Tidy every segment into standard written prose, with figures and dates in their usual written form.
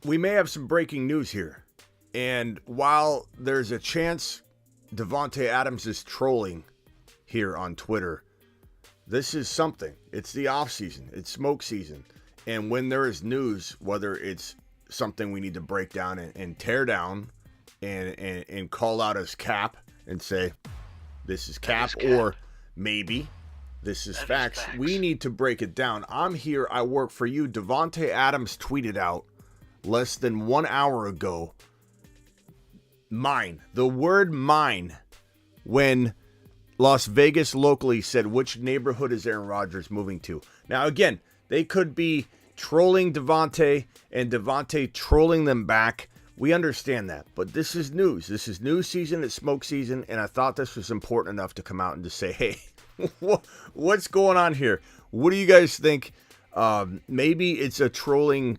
we may have some breaking news here. And while there's a chance Davante Adams is trolling here on Twitter, this is something. It's the off season. It's smoke season. And when there is news, whether it's something we need to break down and tear down and call out as cap and say, this is cap, or maybe this is facts. We need to break it down. I'm here. I work for you. Davante Adams tweeted out less than 1 hour ago, mine, the word mine, when Las Vegas locally said, which neighborhood is Aaron Rodgers moving to? Now, again, they could be trolling Davante and Davante trolling them back. We understand that, but this is news. This is news season. It's smoke season, and I thought this was important enough to come out and to say, hey, what's going on here? What do you guys think? Maybe it's a trolling,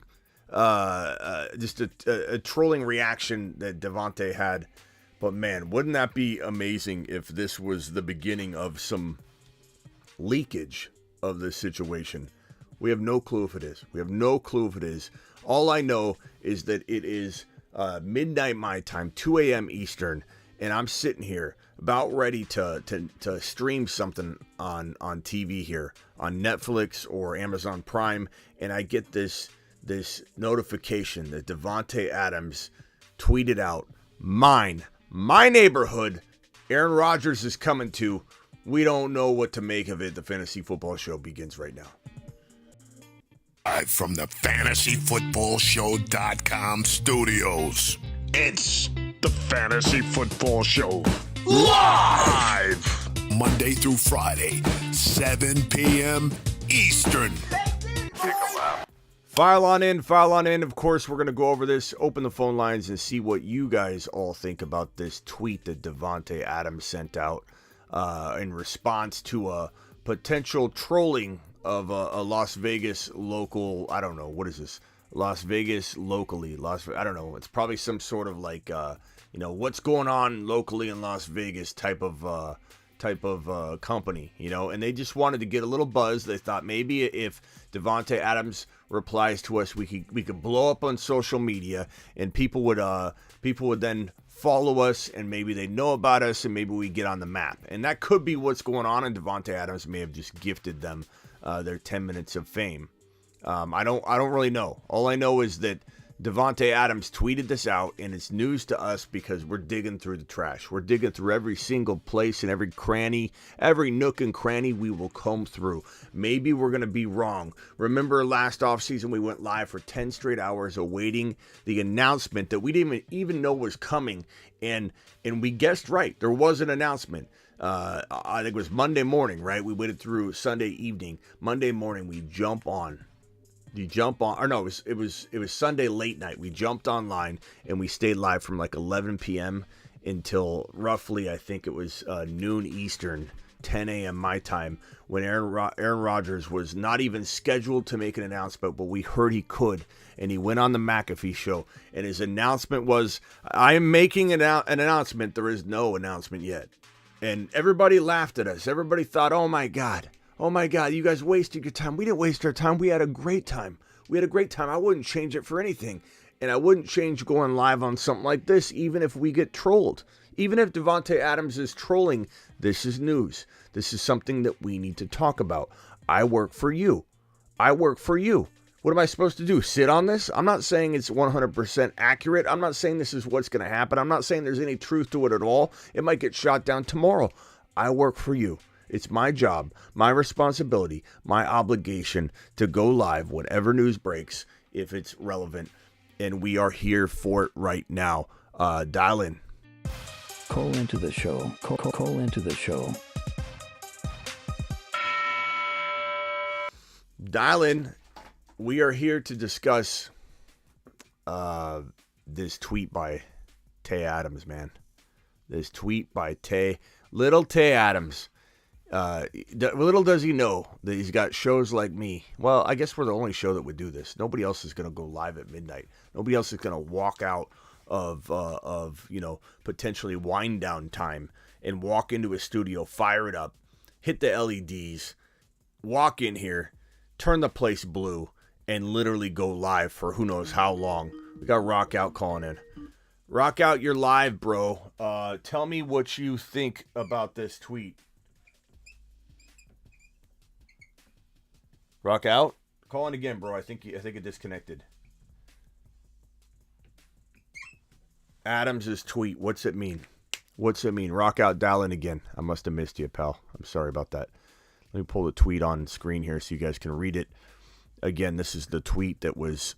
just a trolling reaction that Davante had. But man, wouldn't that be amazing if this was the beginning of some leakage of this situation? We have no clue if it is. We have no clue if it is. All I know is that it is midnight my time, 2 a.m. Eastern, and I'm sitting here about ready to stream something on TV here on Netflix or Amazon Prime, and I get this notification that Davante Adams tweeted out, my neighborhood, Aaron Rodgers is coming to. We don't know what to make of it. The Fantasy Football Show begins right now. Live from the FantasyFootballShow.com studios, it's the Fantasy Football Show. Live! Monday through Friday, 7 p.m. Eastern. File on in. Of course, we're going to go over this, open the phone lines, and see what you guys all think about this tweet that Davante Adams sent out in response to a potential trolling of a Las Vegas local, I don't know, what is this? Las Vegas locally. I don't know. It's probably some sort of like, what's going on locally in Las Vegas type of company, and they just wanted to get a little buzz. They thought maybe if Davante Adams replies to us, we could blow up on social media, and people would then follow us, and maybe they know about us, and maybe we get on the map. And that could be what's going on, and Davante Adams may have just gifted them their 10 minutes of fame. I don't really know. All I know is that Davante Adams tweeted this out, and it's news to us because we're digging through the trash. We're digging through every single place and every cranny, every nook and cranny we will comb through. Maybe we're going to be wrong. Remember last offseason we went live for 10 straight hours awaiting the announcement that we didn't even know was coming, and we guessed right. There was an announcement. I think it was Monday morning, right? We waited through Sunday evening. Monday morning we jump on. It was Sunday late night. We jumped online and we stayed live from like 11 p.m. until roughly, I think it was noon Eastern, 10 a.m. my time, when Aaron Rodgers was not even scheduled to make an announcement, but we heard he could, and he went on the McAfee show, and his announcement was, I am making an announcement. There is no announcement yet. And everybody laughed at us. Everybody thought, oh my God, you guys wasted your time. We didn't waste our time. We had a great time. I wouldn't change it for anything. And I wouldn't change going live on something like this, even if we get trolled. Even if Davante Adams is trolling, this is news. This is something that we need to talk about. I work for you. What am I supposed to do? Sit on this? I'm not saying it's 100% accurate. I'm not saying this is what's going to happen. I'm not saying there's any truth to it at all. It might get shot down tomorrow. I work for you. It's my job, my responsibility, my obligation to go live whenever news breaks, if it's relevant. And we are here for it right now. Dial in. Call into the show. Call into the show. Dial in. We are here to discuss this tweet by Tay Adams, man. This tweet by Little Tay Adams. Little does he know that he's got shows like me. Well, I guess we're the only show that would do this. Nobody else is going to go live at midnight. Nobody else is going to walk out of potentially wind down time and walk into a studio, fire it up, hit the LEDs, walk in here, turn the place blue, and literally go live for who knows how long We got Rock Out calling in. Rock Out, you're live, bro. Tell me what you think about this tweet. Rock Out? Call in again, bro. I think it disconnected. Adams' tweet. What's it mean? What's it mean? Rock Out, dial in again. I must have missed you, pal. I'm sorry about that. Let me pull the tweet on screen here so you guys can read it. Again, this is the tweet that was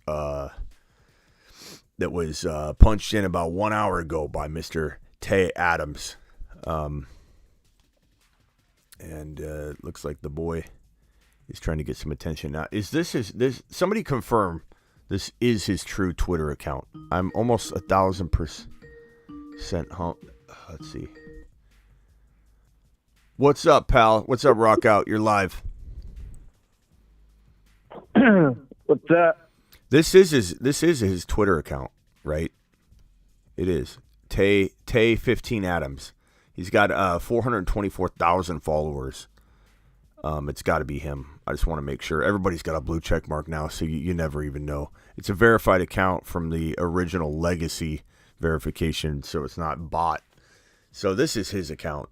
punched in about 1 hour ago by Mr. Tay Adams. And looks like the boy is trying to get some attention. Now, is this somebody confirm this is his true Twitter account? I'm almost 1,000% home. Let's see. What's up, pal? What's up, Rock Out? You're live. What's up? This is his Twitter account, right? It is. Tay 15 Adams. He's got 424,000 followers. It's got to be him. I just want to make sure. Everybody's got a blue check mark now, so you never even know. It's a verified account from the original legacy verification, so it's not bot. So this is his account.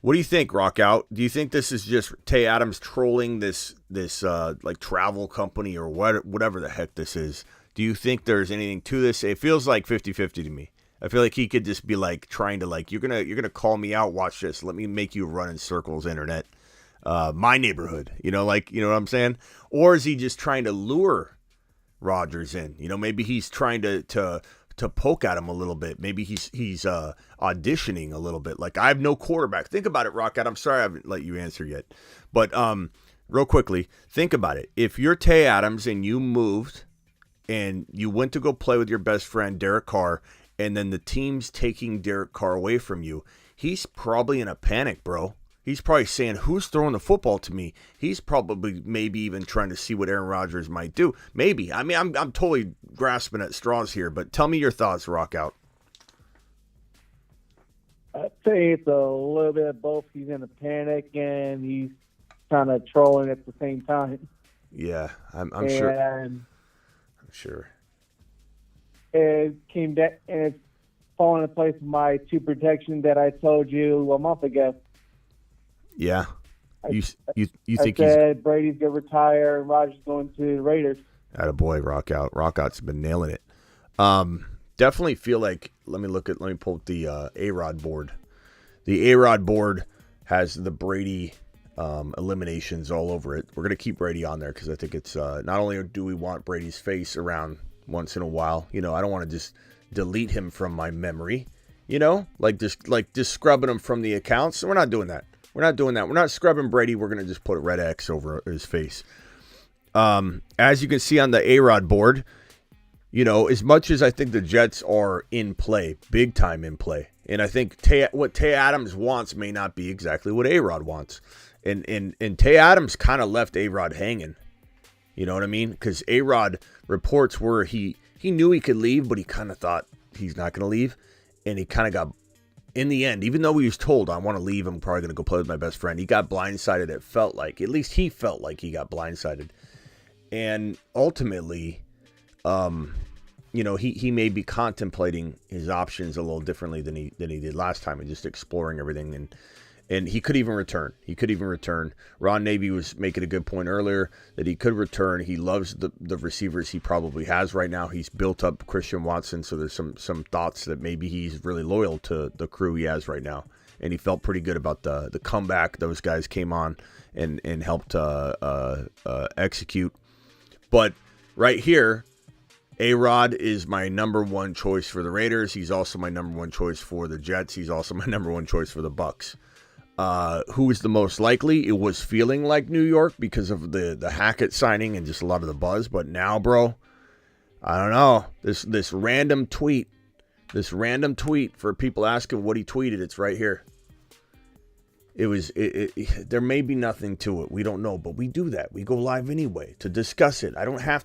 What do you think, Rock Out? Do you think this is just Tay Adams trolling this like travel company or whatever the heck this is? Do you think there's anything to this? It feels like 50-50 to me. I feel like he could just be like trying to like, you're gonna call me out. Watch this. Let me make you run in circles, internet. My neighborhood. You know what I'm saying? Or is he just trying to lure Rodgers in? Maybe he's trying to poke at him a little bit. Maybe he's auditioning a little bit. Like, I have no quarterback. Think about it, Rocket. I'm sorry I haven't let you answer yet. But real quickly, think about it. If you're Tay Adams and you moved and you went to go play with your best friend, Derek Carr, and then the team's taking Derek Carr away from you, he's probably in a panic, bro. He's probably saying, who's throwing the football to me? He's probably maybe even trying to see what Aaron Rodgers might do. Maybe. I mean, I'm totally grasping at straws here, but tell me your thoughts, Rock Out. I'd say it's a little bit of both. He's in a panic and he's kind of trolling at the same time. Yeah, I'm sure. I'm sure. It came down, and it's falling into place with my two protection that I told you a month ago. Yeah. You think I said Brady's going to retire and Rodgers going to the Raiders. Attaboy, Rock Out. Rock Out's been nailing it. Definitely feel like, let me pull up the AARON board. The AARON board has the Brady eliminations all over it. We're going to keep Brady on there because I think it's not only do we want Brady's face around once in a while, I don't want to just delete him from my memory, like just scrubbing him from the accounts. So we're not doing that. We're not scrubbing Brady. We're going to just put a red X over his face. As you can see on the AARON board, as much as I think the Jets are in play, big time in play, and I think what Tay Adams wants may not be exactly what A-Rod wants. And Tay Adams kind of left A-Rod hanging. You know what I mean? Because A-Rod reports were he knew he could leave, but he kind of thought he's not going to leave. And he kind of got, in the end, even though he was told, I want to leave, I'm probably going to go play with my best friend, he got blindsided. It felt like, at least he felt like he got blindsided. And ultimately, he may be contemplating his options a little differently than he did last time and just exploring everything. And he could even return. Ron Navy was making a good point earlier that he could return. He loves the receivers he probably has right now. He's built up Christian Watson, so there's some thoughts that maybe he's really loyal to the crew he has right now. And he felt pretty good about the comeback. Those guys came on and helped execute. But right here, A-Rod is my number one choice for the Raiders. He's also my number one choice for the Jets. He's also my number one choice for the Bucks. Who is the most likely? It was feeling like New York because of the Hackett signing and just a lot of the buzz. But now, bro, I don't know. This random tweet for people asking what he tweeted. It's right here. There may be nothing to it. We don't know, but we do that. We go live anyway to discuss it. We don't have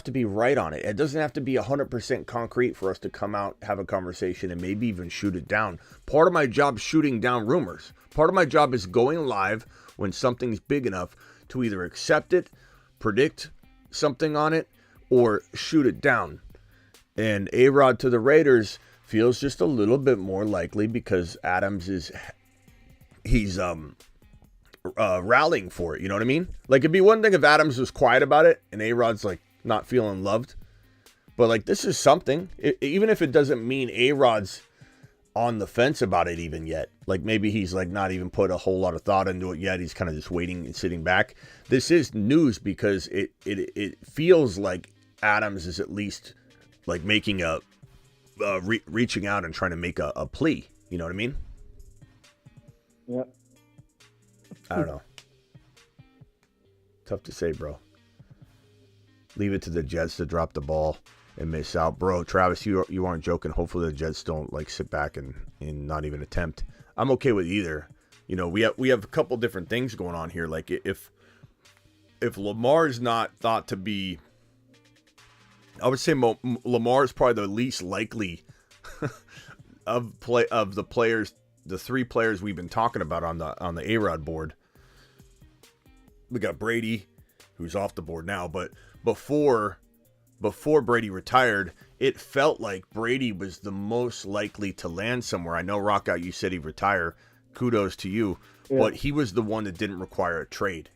to be right on it. It doesn't have to be 100% concrete for us to come out, have a conversation, and maybe even shoot it down. Part of my job is shooting down rumors. Part of my job is going live when something's big enough to either accept it, predict something on it, or shoot it down. And A-Rod to the Raiders feels just a little bit more likely because Adams he's rallying for it. You know what I mean? Like, it'd be one thing if Adams was quiet about it and A-Rod's like not feeling loved. But like, this is something. Even if it doesn't mean A-Rod's on the fence about it even yet. Like, maybe he's like not even put a whole lot of thought into it yet. He's kind of just waiting and sitting back. This is news because it feels like Adams is at least like making reaching out and trying to make a plea. You know what I mean? Yep. I don't know. Tough to say, bro. Leave it to the Jets to drop the ball and miss out. Bro, Travis, you aren't joking. Hopefully the Jets don't like sit back and not even attempt. I'm okay with either. You know, we have a couple different things going on here. Like, if Lamar's not thought to be, I would say Lamar is probably the least likely of the players, the three players we've been talking about on the A-Rod board. We got Brady, who's off the board now, but before Brady retired, it felt like Brady was the most likely to land somewhere. I know, Rockout, you said he'd retire. Kudos to you. Yeah. But he was the one that didn't require a trade.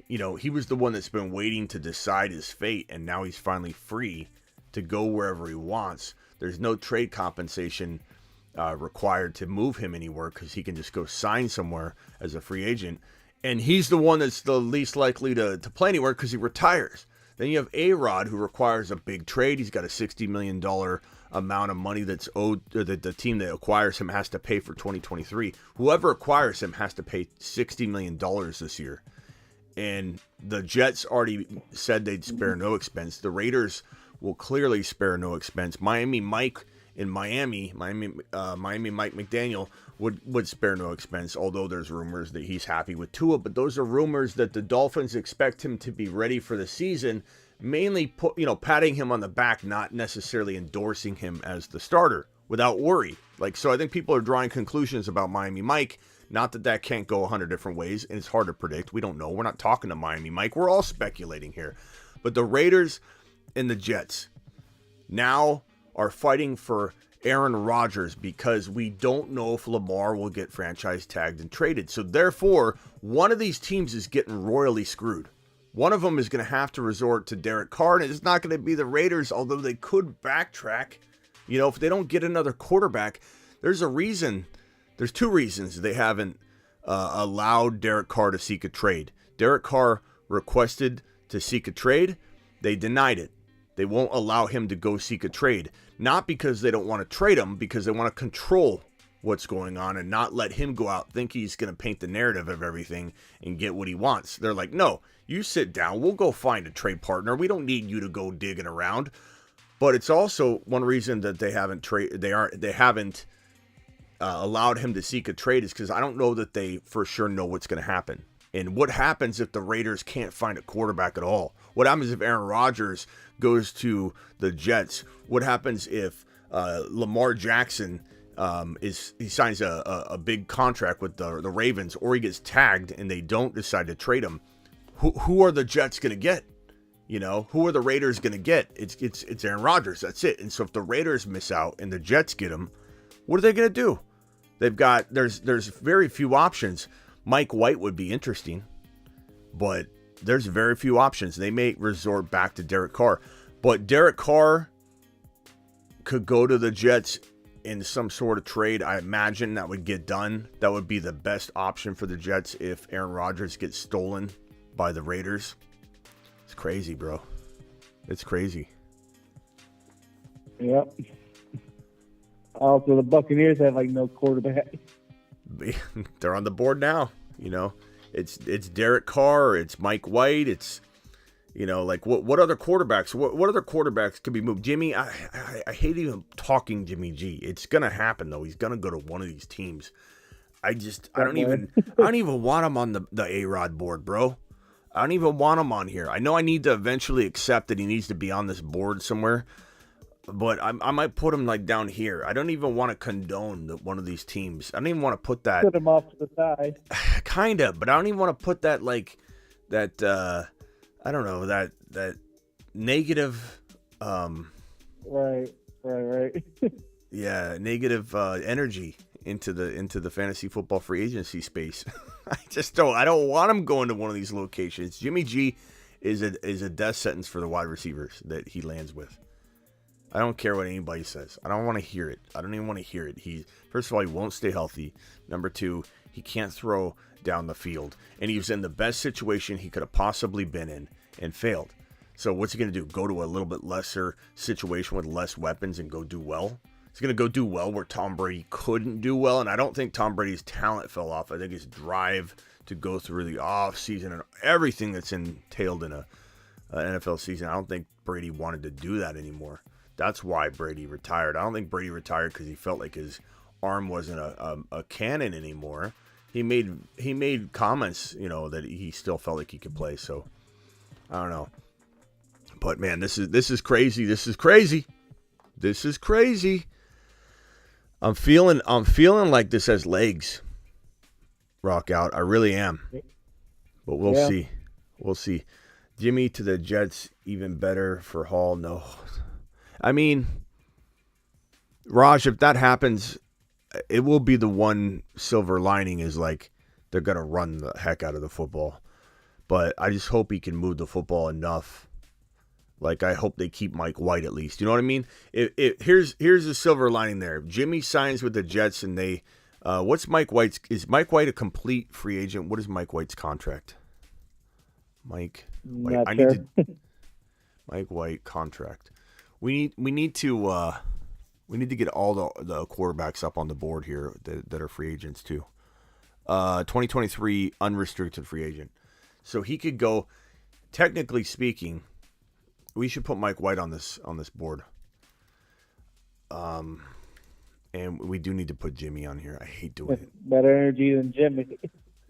You know, he was the one that's been waiting to decide his fate, and now he's finally free to go wherever he wants. There's no trade compensation required to move him anywhere because he can just go sign somewhere as a free agent. And he's the one that's the least likely to play anywhere because he retires. Then you have A-Rod, who requires a big trade. He's got a $60 million amount of money that's owed. The team that acquires him has to pay for 2023. Whoever acquires him has to pay $60 million this year. And the Jets already said they'd spare no expense. The Raiders will clearly spare no expense. Miami Mike Mike McDaniel would spare no expense, although there's rumors that he's happy with Tua. But those are rumors that the Dolphins expect him to be ready for the season, mainly patting him on the back, not necessarily endorsing him as the starter without worry. So I think people are drawing conclusions about Miami Mike. Not that can't go 100 different ways, and it's hard to predict. We don't know. We're not talking to Miami Mike. We're all speculating here. But the Raiders and the Jets now are fighting for Aaron Rodgers because we don't know if Lamar will get franchise tagged and traded. So therefore, one of these teams is getting royally screwed. One of them is going to have to resort to Derek Carr, and it's not going to be the Raiders, although they could backtrack. You know, if they don't get another quarterback, there's a reason. There's two reasons they haven't allowed Derek Carr to seek a trade. Derek Carr requested to seek a trade. They denied it. They won't allow him to go seek a trade. Not because they don't want to trade him, because they want to control what's going on and not let him go out, think he's going to paint the narrative of everything and get what he wants. They're like, no, you sit down. We'll go find a trade partner. We don't need you to go digging around. But it's also one reason that they haven't allowed him to seek a trade is because I don't know that they for sure know what's going to happen. And what happens if the Raiders can't find a quarterback at all? What happens if Aaron Rodgers goes to the Jets? What happens if Lamar Jackson signs a big contract with the Ravens, or he gets tagged and they don't decide to trade him? Who are the Jets going to get? You know, who are the Raiders going to get? It's Aaron Rodgers. That's it. And so if the Raiders miss out and the Jets get him, what are they going to do? There's very few options. Mike White would be interesting, but there's very few options. They may resort back to Derek Carr, but Derek Carr could go to the Jets in some sort of trade. I imagine that would get done. That would be the best option for the Jets if Aaron Rodgers gets stolen by the Raiders. It's crazy, bro. It's crazy. Yep. Also, the Buccaneers have no quarterback. They're on the board now. You know, it's Derek Carr, it's Mike White, it's what other quarterbacks? What other quarterbacks could be moved? Jimmy, I hate even talking Jimmy G. It's gonna happen though. He's gonna go to one of these teams. I don't even want him on the A-Rod board, bro. I don't even want him on here. I know I need to eventually accept that he needs to be on this board somewhere. But I might put him down here. I don't even want to condone one of these teams. I don't even want to put that. Put him off to the side. Kind of, but I don't even want to put that I don't know, that negative Right. Yeah, negative energy into the fantasy football free agency space. I don't want him going to one of these locations. Jimmy G is a death sentence for the wide receivers that he lands with. I don't care what anybody says. I don't want to hear it. I don't even want to hear it. First of all, he won't stay healthy. Number two, he can't throw down the field. And he was in the best situation he could have possibly been in and failed. So what's he going to do? Go to a little bit lesser situation with less weapons and go do well? He's going to go do well where Tom Brady couldn't do well. And I don't think Tom Brady's talent fell off. I think his drive to go through the offseason and everything that's entailed in an NFL season, I don't think Brady wanted to do that anymore. That's why Brady retired. I don't think Brady retired because he felt like his arm wasn't a cannon anymore. He made comments, that he still felt like he could play. So I don't know. But man, this is crazy. This is crazy. I'm feeling like this has legs. Rock out. I really am. But we'll see. We'll see. Jimmy to the Jets, even better for Hall. No. I mean, Raj, if that happens, it will be the one silver lining is like they're going to run the heck out of the football. But I just hope he can move the football enough. Like, I hope they keep Mike White at least. You know what I mean? Here's the silver lining there. If Jimmy signs with the Jets and they what's Mike White's? Is Mike White a complete free agent? What is Mike White's contract? Mike White. Not sure. Mike White contract. We need to get all the quarterbacks up on the board here that are free agents too. 2023 unrestricted free agent. So he could go. Technically speaking, we should put Mike White on this board. And we do need to put Jimmy on here. I hate doing it. Better energy than Jimmy.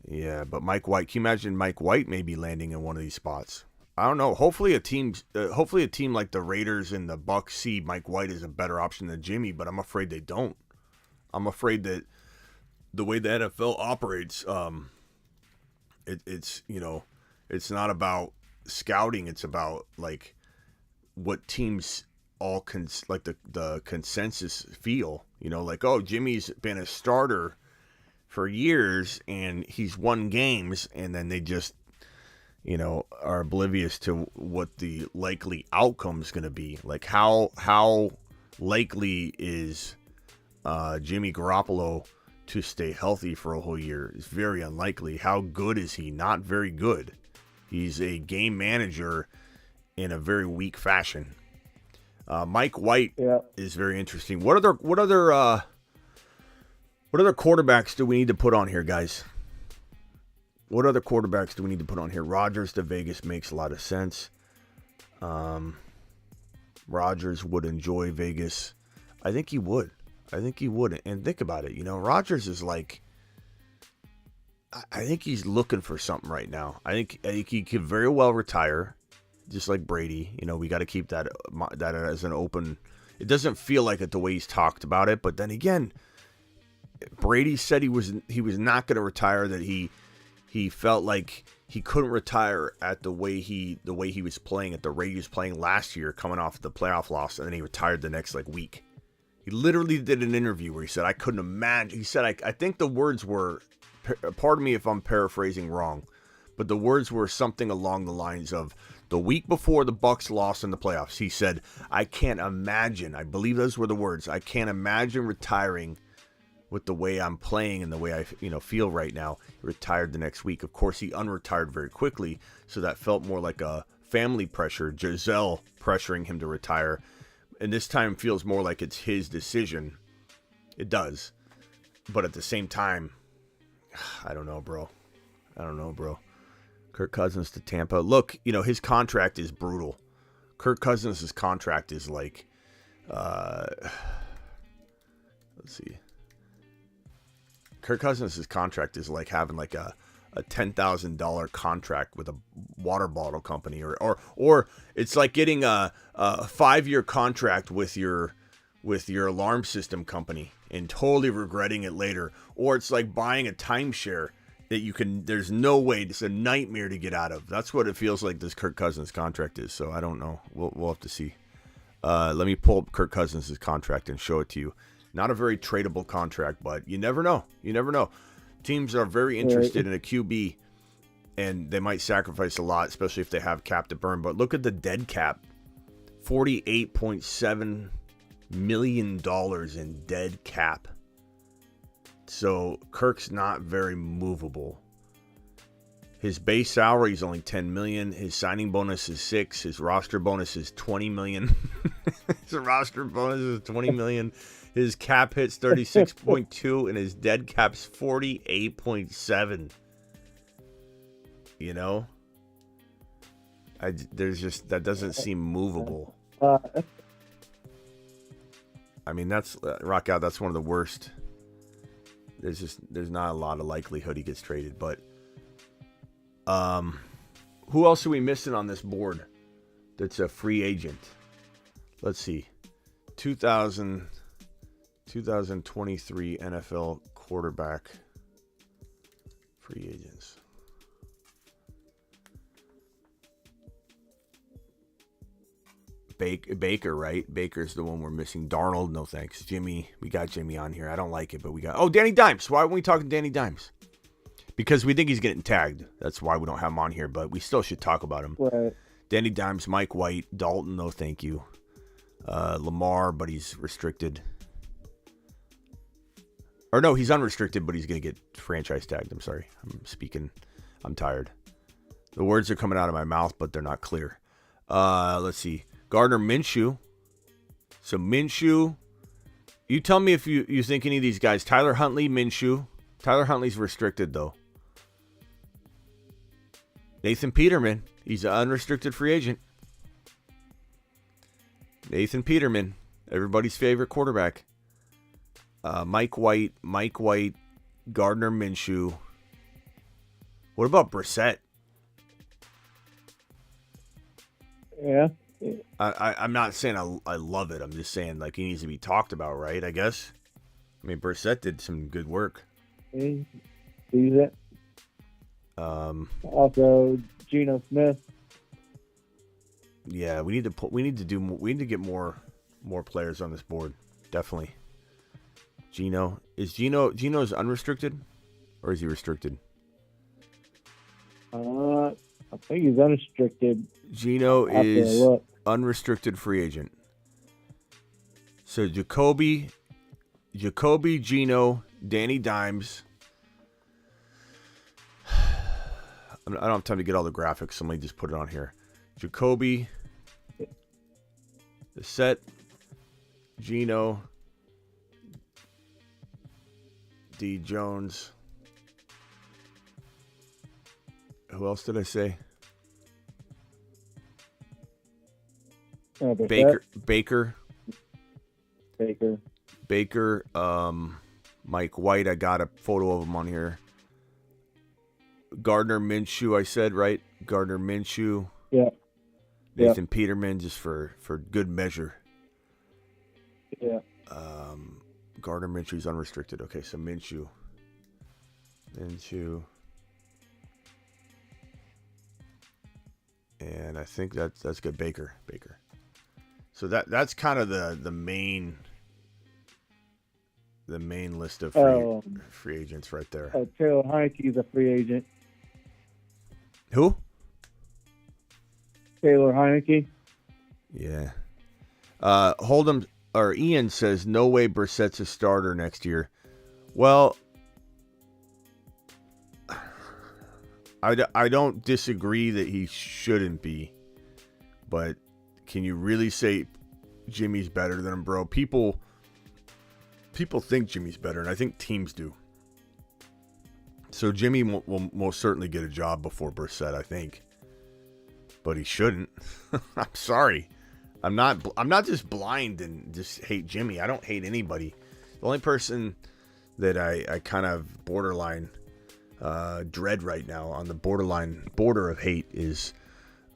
Yeah, but Mike White. Can you imagine Mike White maybe landing in one of these spots? I don't know. Hopefully a team like the Raiders and the Bucs see Mike White as a better option than Jimmy, but I'm afraid they don't. I'm afraid that the way the NFL operates, it's not about scouting. It's about like what teams all the consensus feel. Like, oh, Jimmy's been a starter for years and he's won games, and then they just are oblivious to what the likely outcome is going to be. Like how likely is Jimmy Garoppolo to stay healthy for a whole year? It's very unlikely. How good is he? Not very good. He's a game manager in a very weak fashion. Mike White is very interesting. What other quarterbacks do we need to put on here, guys? What other quarterbacks do we need to put on here? Rodgers to Vegas makes a lot of sense. Rodgers would enjoy Vegas. I think he would. And think about it. Rodgers is like, I think he's looking for something right now. I think he could very well retire, just like Brady. We got to keep that as an open. It doesn't feel like it the way he's talked about it, but then again, Brady said he was not going to retire. That he felt like he couldn't retire at the way he was playing at the rate he was playing last year, coming off the playoff loss, and then he retired the next week. He literally did an interview where he said, I couldn't imagine. He said, I think the words were, pardon me if I'm paraphrasing wrong, but the words were something along the lines of, the week before the Bucs lost in the playoffs, he said, I can't imagine, I believe those were the words, I can't imagine retiring with the way I'm playing and the way I feel right now. He retired the next week. Of course, he unretired very quickly, so that felt more like a family pressure, Giselle pressuring him to retire. And this time feels more like it's his decision. It does. But at the same time, I don't know, bro. Kirk Cousins to Tampa. Look, his contract is brutal. Kirk Cousins' contract is like, let's see. Kirk Cousins' contract is like having like a $10,000 contract with a water bottle company, or it's like getting a 5-year contract with your alarm system company and totally regretting it later, or it's like buying a timeshare that there's no way, it's a nightmare to get out of. That's what it feels like this Kirk Cousins contract is. So I don't know. We'll have to see. Let me pull up Kirk Cousins' contract and show it to you. Not a very tradable contract, but you never know. You never know. Teams are very interested in a QB, and they might sacrifice a lot, especially if they have cap to burn. But look at the dead cap. $48.7 million in dead cap. So Kirk's not very movable. His base salary is only $10 million. His signing bonus is $6 million. His roster bonus is $20 million. His roster bonus is $20 million. His cap hits 36.2, and his dead cap's 48.7. You know, that doesn't seem movable. I mean, that's rock out. That's one of the worst. There's not a lot of likelihood he gets traded, but. Who else are we missing on this board that's a free agent? Let's see. 2023 NFL quarterback free agents. Baker, right? Baker's the one we're missing. Darnold, no thanks. Jimmy, we got Jimmy on here. I don't like it, but we got... Oh, Danny Dimes. Why aren't we talking Danny Dimes? Because we think he's getting tagged. That's why we don't have him on here, but we still should talk about him. Right. Danny Dimes, Mike White, Dalton, no thank you. Lamar, but he's restricted. Or no, he's unrestricted, but he's going to get franchise tagged. I'm sorry. I'm tired. The words are coming out of my mouth, but they're not clear. Let's see. Gardner Minshew. So Minshew. You tell me if you think any of these guys. Tyler Huntley, Minshew. Tyler Huntley's restricted, though. Nathan Peterman. He's an unrestricted free agent. Nathan Peterman. Everybody's favorite quarterback. Mike White. Gardner Minshew. What about Brissett? Yeah. I'm not saying I love it. I'm just saying, like, he needs to be talked about, right? I guess. I mean, Brissett did some good work. He's it. Also, Geno Smith. Yeah, we need to get more players on this board. Definitely. Geno's unrestricted, or is he restricted? I think he's unrestricted. Geno is unrestricted free agent. So Jacoby, Geno, Danny Dimes. I don't have time to get all the graphics, so let me just put it on here. Jacoby, the set, Geno, D. Jones. Who else did I say? Baker. Mike White. I got a photo of him on here. Gardner Minshew, I said, right? Gardner Minshew. Yeah. Nathan Peterman, just for good measure. Yeah. Gardner Minshew's unrestricted. Okay, so Minshew. And I think that's good. Baker. So that's kind of the main list of free agents right there. Taylor Heineke's a free agent. Who? Taylor Heineke. Yeah. Ian says no way Brissett's a starter next year. Well, I don't disagree that he shouldn't be, but can you really say Jimmy's better than him, bro? People think Jimmy's better, and I think teams do. So Jimmy will most certainly get a job before Brissett, I think, but he shouldn't. I'm sorry. I'm not just blind and just hate Jimmy. I don't hate anybody. The only person that I kind of borderline dread right now, on the border of hate, is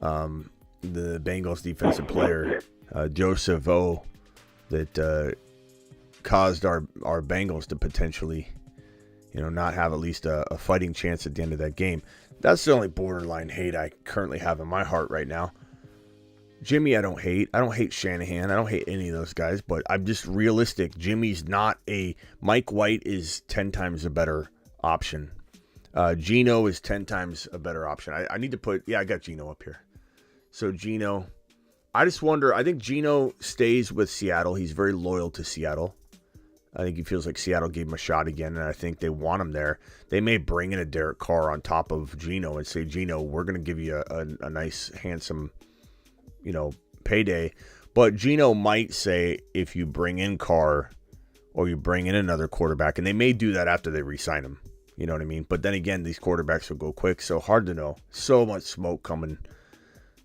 the Bengals defensive player Joseph O, that caused our Bengals to potentially, not have at least a fighting chance at the end of that game. That's the only borderline hate I currently have in my heart right now. Jimmy, I don't hate. I don't hate Shanahan. I don't hate any of those guys, but I'm just realistic. Jimmy's not Mike White is 10 times a better option. Geno is 10 times a better option. I need to put, I got Geno up here. So Geno, I just wonder, I think Geno stays with Seattle. He's very loyal to Seattle. I think he feels like Seattle gave him a shot again, and I think they want him there. They may bring in a Derek Carr on top of Geno and say, Geno, we're going to give you a nice, handsome, payday. But Geno might say, if you bring in Carr or you bring in another quarterback, and they may do that after they re-sign him. You know what I mean? But then again, these quarterbacks will go quick, so hard to know. So much smoke coming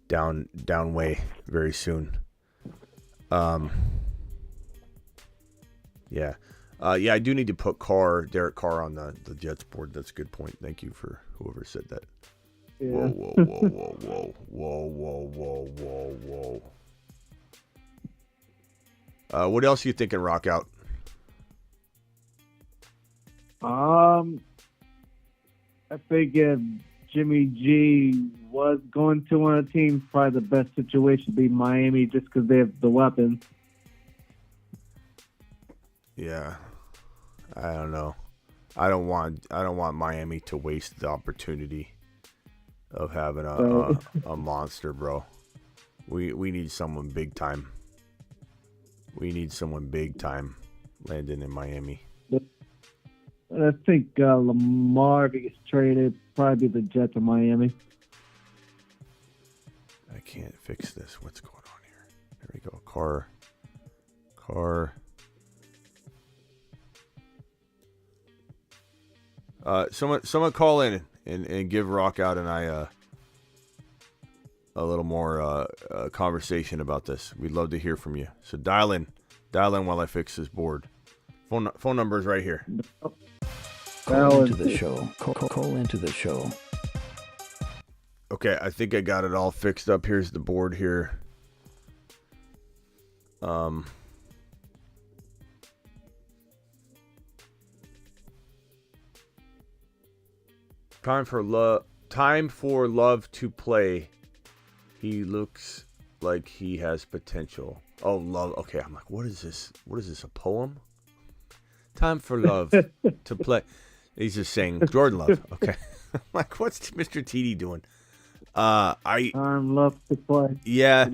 down way very soon. I do need to put Derek Carr on the Jets board. That's a good point. Thank you for whoever said that. Yeah. Whoa. What else are you thinking, Rock Out? I think if Jimmy G was going to one of the teams, probably the best situation would be Miami, just because they have the weapons. Yeah, I don't know. I don't want Miami to waste the opportunity of having a monster, bro. We need someone big time. We need someone big time landing in Miami. I think Lamar, if he gets traded, probably the Jets of Miami. I can't fix this. What's going on here? There we go. Carr. Someone call in and give Rock Out and I a little more conversation about this. We'd love to hear from you. So dial in while I fix this board. Phone number is right here. Call into the show. Call into the show. Okay, I think I got it all fixed up. Here's the board here. Time for Love to play. He looks like he has potential. Oh, Love. Okay, I'm like, what is this? What is this, a poem? Time for Love to play. He's just saying Jordan Love. Okay. I'm like, what's Mr. TD doing? Love to play. Yeah,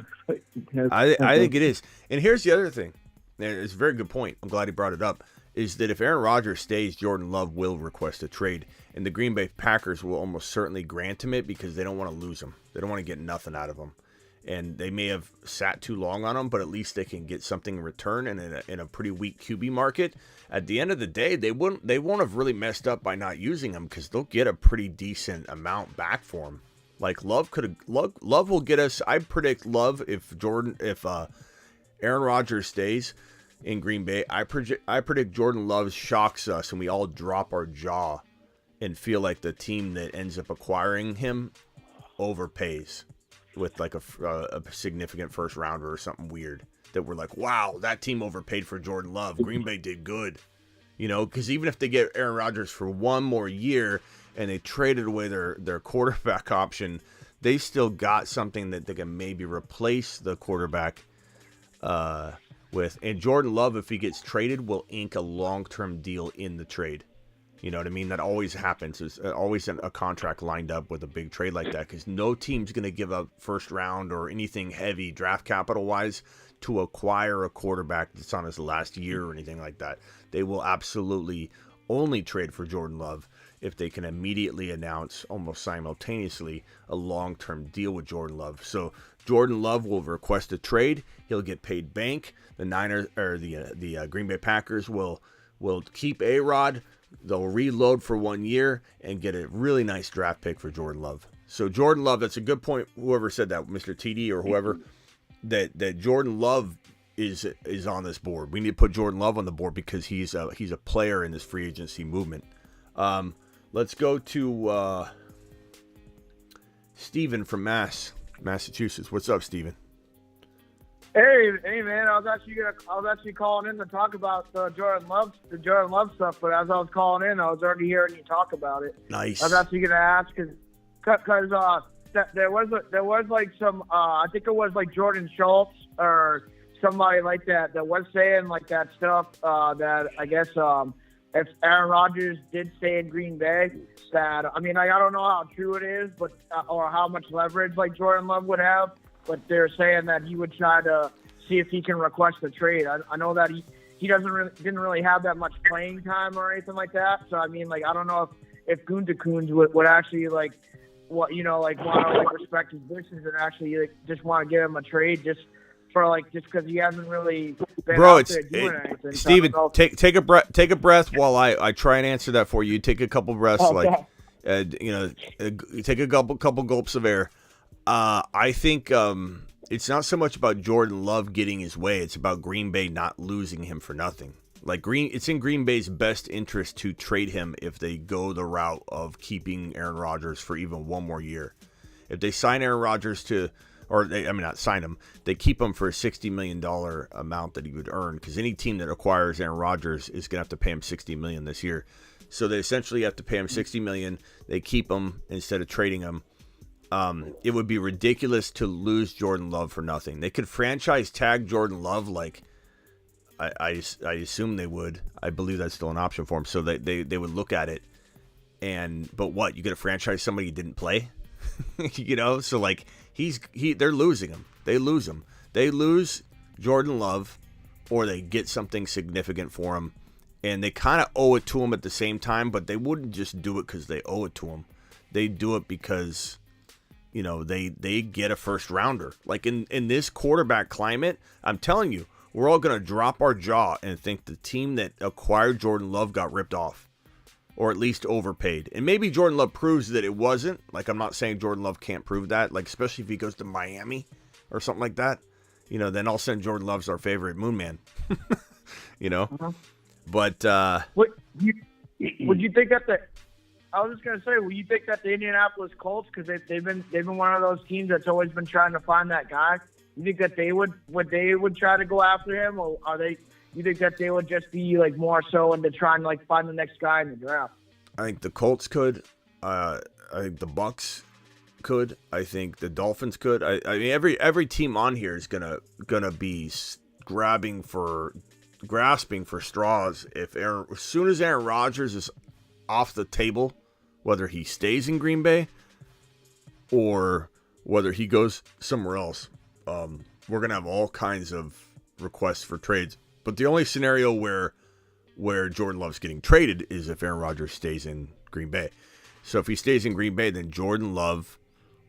I think it is. And here's the other thing. And it's a very good point. I'm glad he brought it up. Is that if Aaron Rodgers stays, Jordan Love will request a trade. And the Green Bay Packers will almost certainly grant him it because they don't want to lose him. They don't want to get nothing out of him. And they may have sat too long on him, but at least they can get something in return. And in a pretty weak QB market, at the end of the day, they won't have really messed up by not using him because they'll get a pretty decent amount back for him. Like Love will get us. I predict Love if Aaron Rodgers stays in Green Bay, I predict Jordan Love shocks us and we all drop our jaw and feel like the team that ends up acquiring him overpays with like a significant first rounder or something weird that we're like, wow, that team overpaid for Jordan Love. Green Bay did good, because even if they get Aaron Rodgers for one more year and they traded away their quarterback option, they still got something that they can maybe replace the quarterback with. And Jordan Love, if he gets traded, will ink a long-term deal in the trade. You know what I mean? That always happens. There's always a contract lined up with a big trade like that because no team's going to give up first round or anything heavy draft capital-wise to acquire a quarterback that's on his last year or anything like that. They will absolutely only trade for Jordan Love if they can immediately announce almost simultaneously a long-term deal with Jordan Love. So Jordan Love will request a trade. He'll get paid bank. The Niners or the Green Bay Packers will keep A-Rod. They'll reload for 1 year and get a really nice draft pick for Jordan Love. So Jordan Love, that's a good point. Whoever said that, Mr. TD or whoever, that Jordan Love is on this board. We need to put Jordan Love on the board because he's a player in this free agency movement. Let's go to Steven from Massachusetts. What's up, Steven? Hey, man! I was actually calling in to talk about the Jordan Love stuff, but as I was calling in, I was already hearing you talk about it. Nice. I was actually going to ask because there was like some I think it was like Jordan Schultz or somebody like that was saying like that stuff that I guess if Aaron Rodgers did stay in Green Bay, that I mean I don't know how true it is, but or how much leverage like Jordan Love would have, but they're saying that he would try to see if he can request a trade. I know that he didn't really have that much playing time or anything like that. So I mean, like I don't know if Gutekunst would actually like want to respect his wishes and actually like just want to give him a trade just because he hasn't really been out there doing anything. Steven, take a breath while I try and answer that for you. Take a couple breaths, take a couple gulps of air. I think it's not so much about Jordan Love getting his way. It's about Green Bay not losing him for nothing. It's in Green Bay's best interest to trade him if they go the route of keeping Aaron Rodgers for even one more year. If they sign Aaron Rodgers not sign him, they keep him for a $60 million amount that he would earn, because any team that acquires Aaron Rodgers is going to have to pay him $60 million this year. So they essentially have to pay him $60 million. They keep him instead of trading him. It would be ridiculous to lose Jordan Love for nothing. They could franchise tag Jordan Love, like I assume they would. I believe that's still an option for him. So they would look at it, but what, you got to franchise somebody who didn't play? So like they're losing him. They lose him. They lose Jordan Love, or they get something significant for him, and they kind of owe it to him at the same time. But they wouldn't just do it because they owe it to him. They do it because they get a first rounder. Like in this quarterback climate, I'm telling you, we're all going to drop our jaw and think the team that acquired Jordan Love got ripped off, or at least overpaid. And maybe Jordan Love proves that it wasn't. Like, I'm not saying Jordan Love can't prove that. Like, especially if he goes to Miami or something like that, then all of a sudden Jordan Love's our favorite moon man, Uh-huh. But would you think that I was just gonna say, will you think that the Indianapolis Colts, because they've been one of those teams that's always been trying to find that guy, you think that they would try to go after him, or you think that they would just be like more so into trying to like find the next guy in the draft? I think the Colts could. I think the Bucks could. I think the Dolphins could. I mean, every team on here is gonna be grasping for straws. As soon as Aaron Rodgers is off the table, whether he stays in Green Bay or whether he goes somewhere else, we're gonna have all kinds of requests for trades. But the only scenario where Jordan Love's getting traded is if Aaron Rodgers stays in Green Bay. So if he stays in Green Bay, then Jordan Love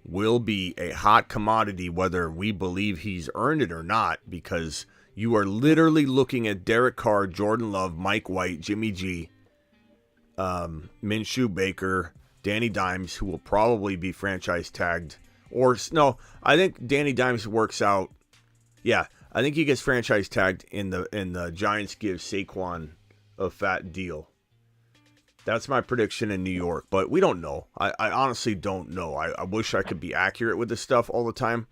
will be a hot commodity, whether we believe he's earned it or not, because you are literally looking at Derek Carr, Jordan Love, Mike White, Jimmy G, Minshew, Baker, Danny Dimes, who will probably be franchise tagged. Or no, I think Danny Dimes works out. Yeah, I think he gets franchise tagged in the Giants give Saquon a fat deal. That's my prediction in New York, but we don't know. I honestly don't know. I wish I could be accurate with this stuff all the time,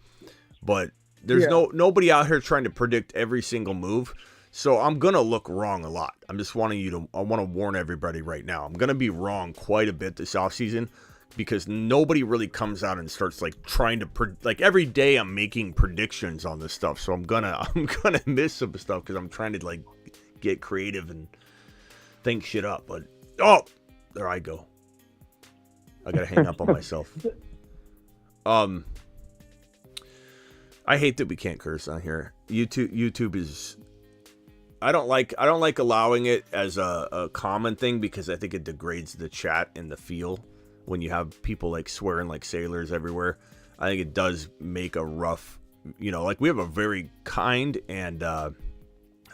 but there's nobody out here trying to predict every single move. So I'm going to look wrong a lot. I'm just wanting I want to warn everybody right now. I'm going to be wrong quite a bit this offseason, because nobody really comes out and starts like trying to every day I'm making predictions on this stuff. So I'm going to miss some stuff because I'm trying to like get creative and think shit up, but there I go. I got to hang up on myself. I hate that we can't curse on here. YouTube is, I don't like allowing it as a common thing, because I think it degrades the chat and the feel when you have people like swearing like sailors everywhere. I think it does make a rough, like we have a very kind and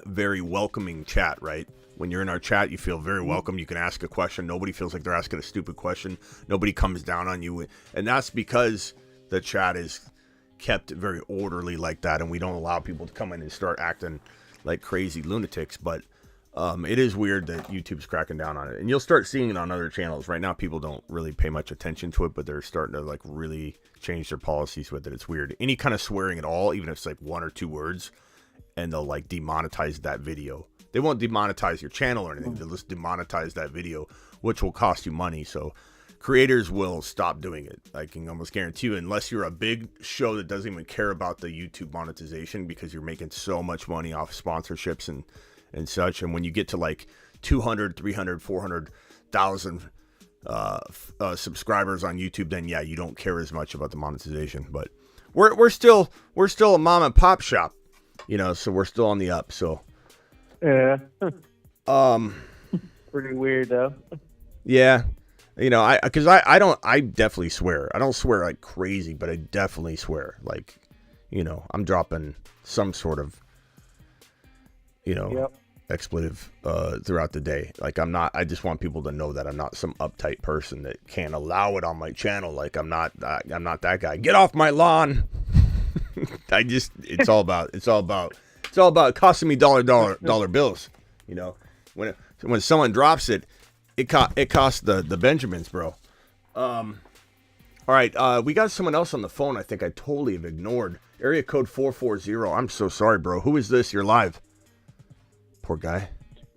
very welcoming chat, right? When you're in our chat, you feel very welcome. You can ask a question. Nobody feels like they're asking a stupid question. Nobody comes down on you. And that's because the chat is kept very orderly like that, and we don't allow people to come in and start acting like crazy lunatics. But it is weird that YouTube's cracking down on it, and you'll start seeing it on other channels. Right now, people don't really pay much attention to it, but they're starting to like really change their policies with it. It's weird. Any kind of swearing at all, even if it's like 1 or 2 words, and they'll like demonetize that video. They won't demonetize your channel or anything. They'll just demonetize that video, which will cost you money. So creators will stop doing it. I can almost guarantee you, unless you're a big show that doesn't even care about the YouTube monetization because you're making so much money off sponsorships and such. And when you get to like 200, 300, 400,000 subscribers on YouTube, then yeah, you don't care as much about the monetization. But we're still a mom and pop shop, so we're still on the up. So Yeah. Pretty weird though. yeah. I definitely swear. I don't swear like crazy, but I definitely swear. Like, I'm dropping some sort of, Yep. expletive throughout the day. Like, I just want people to know that I'm not some uptight person that can't allow it on my channel. Like, I'm not that guy. Get off my lawn. It's all about costing me dollar bills. When someone drops it, it costs the Benjamins, bro. All right, we got someone else on the phone. I think I totally have ignored. Area code 440. I'm so sorry, bro. Who is this? You're live. Poor guy.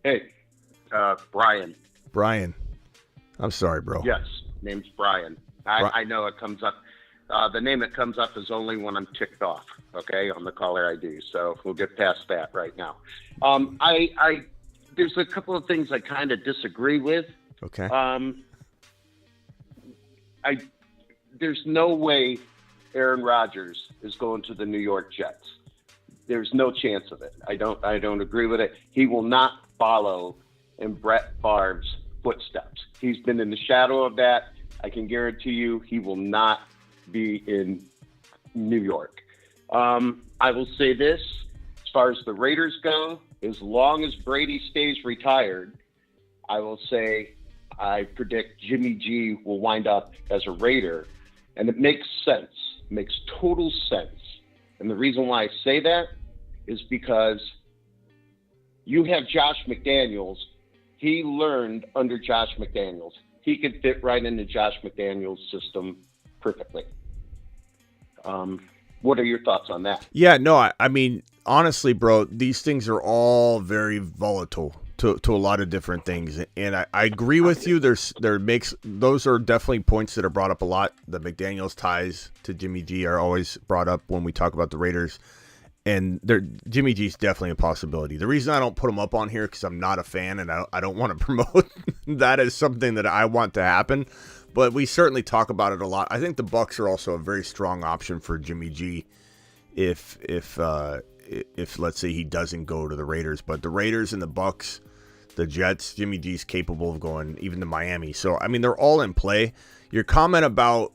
Hey, Brian. Brian. I'm sorry, bro. Yes, name's Brian. I know it comes up. The name that comes up is only when I'm ticked off, okay, on the caller ID. So we'll get past that right now. There's a couple of things I kind of disagree with. Okay. There's no way Aaron Rodgers is going to the New York Jets. There's no chance of it. I don't agree with it. He will not follow in Brett Favre's footsteps. He's been in the shadow of that. I can guarantee you he will not be in New York. I will say this, as far as the Raiders go, as long as Brady stays retired, I will say I predict Jimmy G will wind up as a Raider. And it makes sense. It makes total sense. And the reason why I say that is because you have Josh McDaniels. He learned under Josh McDaniels. He could fit right into Josh McDaniels' system perfectly. What are your thoughts on that? Yeah, no, I mean, honestly, bro, these things are all very volatile to a lot of different things. And I agree with you. Those are definitely points that are brought up a lot. The McDaniels ties to Jimmy G are always brought up when we talk about the Raiders. And Jimmy G's definitely a possibility. The reason I don't put him up on here because I'm not a fan and I don't want to promote that as something that I want to happen. But we certainly talk about it a lot. I think the Bucs are also a very strong option for Jimmy G if let's say he doesn't go to the Raiders. But the Raiders and the Bucs, the Jets, Jimmy G's capable of going even to Miami. So, I mean, they're all in play. Your comment about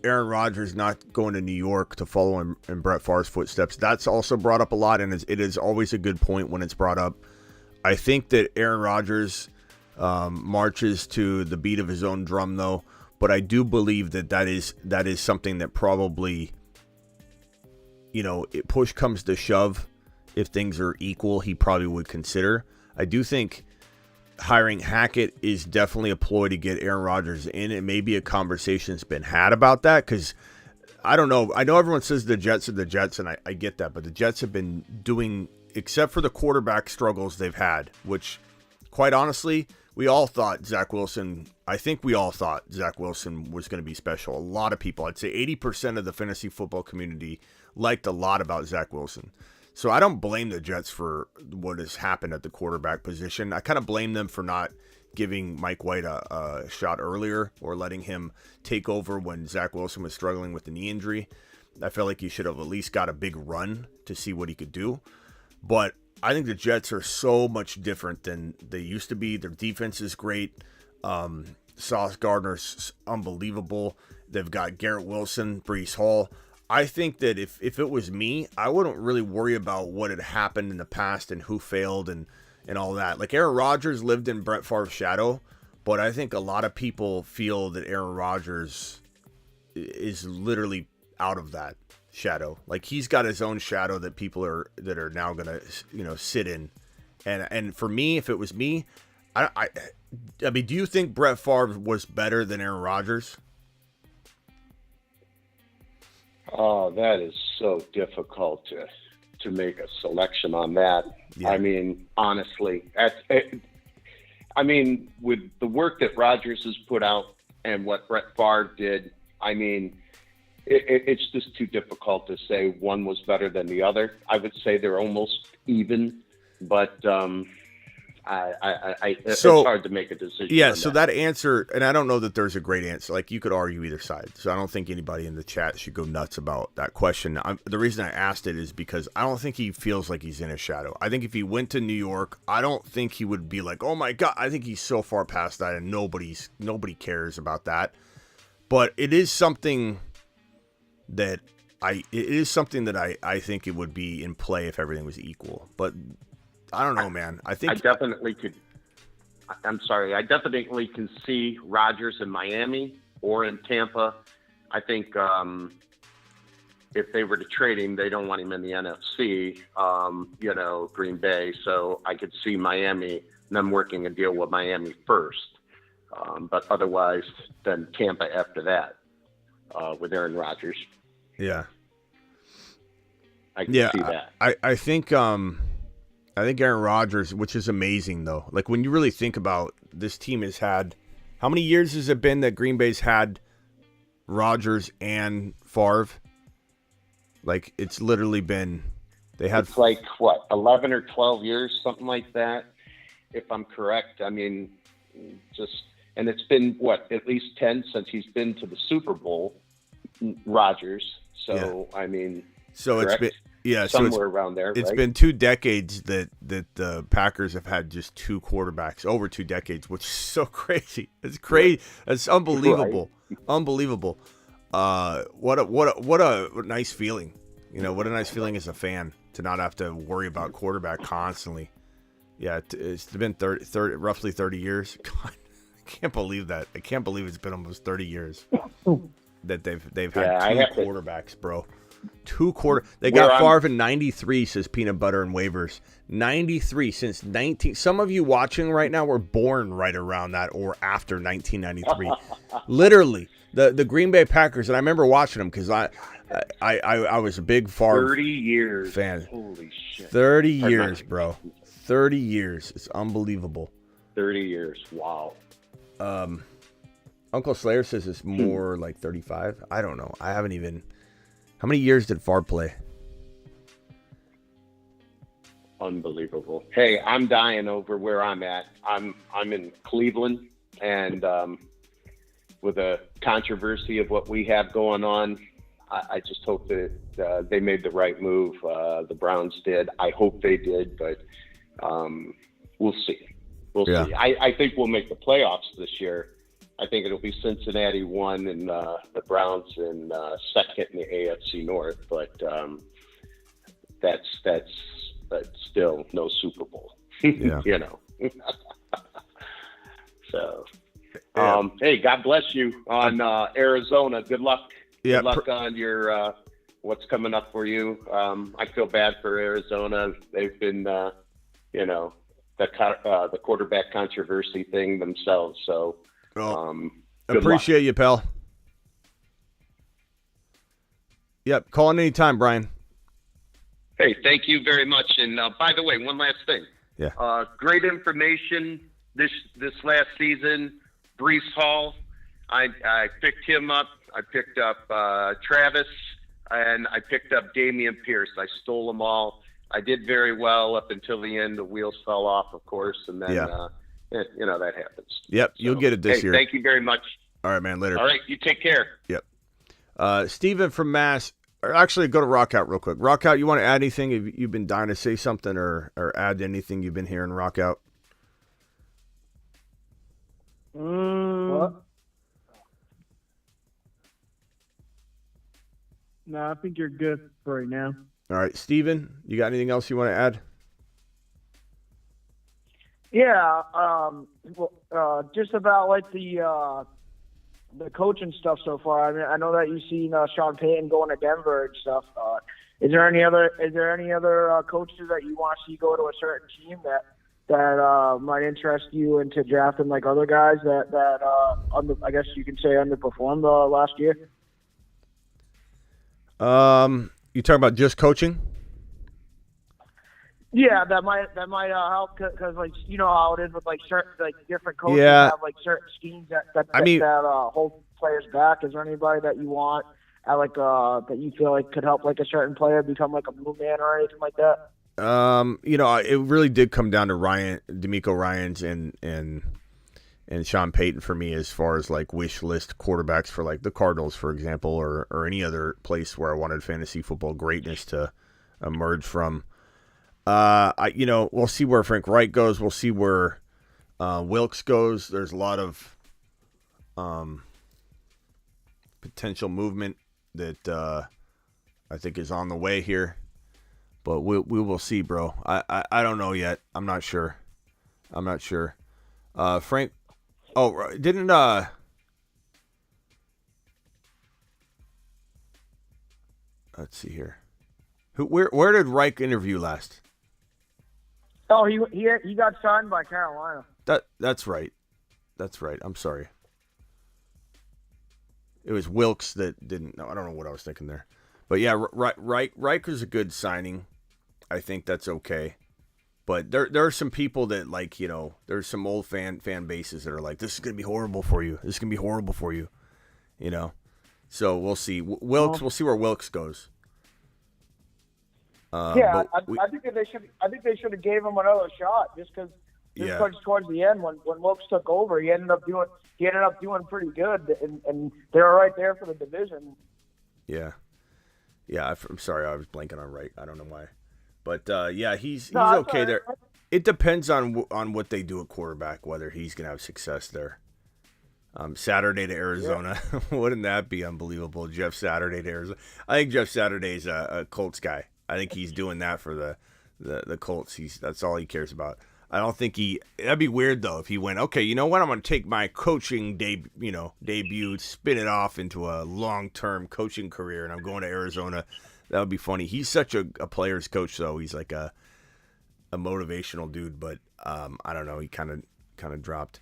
Aaron Rodgers not going to New York to follow in Brett Favre's footsteps, that's also brought up a lot, and it is always a good point when it's brought up. I think that Aaron Rodgers marches to the beat of his own drum, though. But I do believe that is something that probably, if push comes to shove, if things are equal, he probably would consider. I do think hiring Hackett is definitely a ploy to get Aaron Rodgers in. It may be a conversation's been had about that because I don't know. I know everyone says the Jets are the Jets, and I get that. But the Jets have been doing, except for the quarterback struggles they've had, which, quite honestly, we all thought Zach Wilson was going to be special. A lot of people, I'd say 80% of the fantasy football community liked a lot about Zach Wilson. So I don't blame the Jets for what has happened at the quarterback position. I kind of blame them for not giving Mike White a shot earlier or letting him take over when Zach Wilson was struggling with the knee injury. I felt like he should have at least got a big run to see what he could do. But I think the Jets are so much different than they used to be. Their defense is great. Sauce Gardner's unbelievable. They've got Garrett Wilson, Breece Hall. I think that if it was me, I wouldn't really worry about what had happened in the past and who failed and all that. Like Aaron Rodgers lived in Brett Favre's shadow, but I think a lot of people feel that Aaron Rodgers is literally out of that shadow. Like he's got his own shadow that people are now gonna sit in. And for me, if it was me, I mean, do you think Brett Favre was better than Aaron Rodgers? Oh, that is so difficult to make a selection on that. Yeah. I mean, honestly, with the work that Rodgers has put out and what Brett Favre did, I mean, it's just too difficult to say one was better than the other. I would say they're almost even, but it's hard to make a decision. Yeah, so that answer, and I don't know that there's a great answer. Like, you could argue either side. So I don't think anybody in the chat should go nuts about that question. The reason I asked it is because I don't think he feels like he's in a shadow. I think if he went to New York, I don't think he would be like, oh my God. I think he's so far past that, and nobody cares about that. But it is something that I think it would be in play if everything was equal. But I don't know, man. I definitely can see Rodgers in Miami or in Tampa. I think if they were to trade him, they don't want him in the NFC, Green Bay. So I could see Miami, them working a deal with Miami first. But otherwise, then Tampa after that with Aaron Rodgers. Yeah. I can see that. I think Aaron Rodgers, which is amazing, though. Like, when you really think about this team has had, how many years has it been that Green Bay's had Rodgers and Favre? Like, it's literally been, it's like, 11 or 12 years, something like that, if I'm correct. I mean, and it's been, at least 10 since he's been to the Super Bowl, Rodgers. So, yeah. I mean, so correct? It's been, yeah, somewhere around there. It's right? been 2 decades that the Packers have had just 2 quarterbacks, over 2 decades, which is so crazy. It's crazy. It's unbelievable. Right. Unbelievable. What a nice feeling. What a nice feeling as a fan to not have to worry about quarterback constantly. Yeah, it's been roughly 30 years. God, I can't believe that. I can't believe it's been almost 30 years that they've had 2 quarterbacks, bro. 2 quarter. They got Favre in 93, says Peanut Butter and Waivers. 93 since 19. Some of you watching right now were born right around that or after 1993. Literally, the Green Bay Packers, and I remember watching them because I was a big Favre 30 years fan. Holy shit. 30 years, bro. 30 years. It's unbelievable. 30 years. Wow. Uncle Slayer says it's more like 35. I don't know. I haven't even. How many years did Favre play? Unbelievable. Hey, I'm dying over where I'm at. I'm in Cleveland, and with a controversy of what we have going on, I just hope that they made the right move. The Browns did. I hope they did, but we'll see. We'll see. I think we'll make the playoffs this year. I think it'll be Cincinnati 1 and the Browns in second in the AFC North, but that's still no Super Bowl. Yeah. So, hey, God bless you on Arizona. Good luck. Yeah, Good luck on your what's coming up for you. I feel bad for Arizona. They've been, the quarterback controversy thing themselves. So. Well, appreciate you, pal. Yep, call in anytime, Brian. Hey, thank you very much. And by the way, one last thing. Yeah. Great information this last season. Brees Hall, I picked him up. I picked up Travis, and I picked up Dameon Pierce. I stole them all. I did very well up until the end. The wheels fell off, of course, and then that happens. Yep, you'll get it this year. Thank you very much. All right, man. Later. All right, you take care. Yep. Steven from Mass. Or actually, go to Rockout real quick. Rockout, you want to add anything? Have you been dying to say something or add anything you've been hearing, Rockout? What? No, I think you're good for right now. All right, Steven, you got anything else you want to add? Yeah, just about like the coaching stuff so far. I mean, I know that you've seen Sean Payton going to Denver and stuff. Is there any other coaches that you want to see go to a certain team that might interest you into drafting like other guys that I guess you can say underperformed last year? You talking about just coaching? Yeah, that might help because like you know how it is with like certain like different coaches Yeah. have like certain schemes that I mean- hold players back. Is there anybody that you want at like that you feel like could help like a certain player become like a blue man or anything like that? It really did come down to D'Amico Ryans and Sean Payton for me as far as like wish list quarterbacks for like the Cardinals, for example, or any other place where I wanted fantasy football greatness to emerge from. We'll see where Frank Reich goes. We'll see where Wilkes goes. There's a lot of potential movement that I think is on the way here. But we will see, bro. I don't know yet. I'm not sure. Frank. Oh, didn't let's see here. Where did Reich interview last? Oh, he got signed by Carolina. That's right. I'm sorry. It was Wilkes that didn't. No, I don't know what I was thinking there. But yeah, Reich is a good signing. I think that's okay. But there are some people that like, there's some old fan bases that are like, this is going to be horrible for you. This is going to be horrible for you. So we'll see. We'll see where Wilkes goes. I think that they should have gave him another shot just because towards the end when Wilkes took over, he ended up doing pretty good and they were right there for the division. Yeah. Yeah, I'm sorry, I was blanking on Wright. I don't know why. But he's okay there. It depends on what they do at quarterback, whether he's gonna have success there. Saturday to Arizona, wouldn't that be unbelievable? Jeff Saturday to Arizona. I think Jeff Saturday's a Colts guy. I think he's doing that for the Colts. That's all he cares about. I don't think that'd be weird though if he went, okay, you know what? I'm gonna take my coaching debut, spin it off into a long-term coaching career, and I'm going to Arizona. That would be funny. He's such a player's coach, though. He's like a motivational dude, but I don't know. He kind of dropped.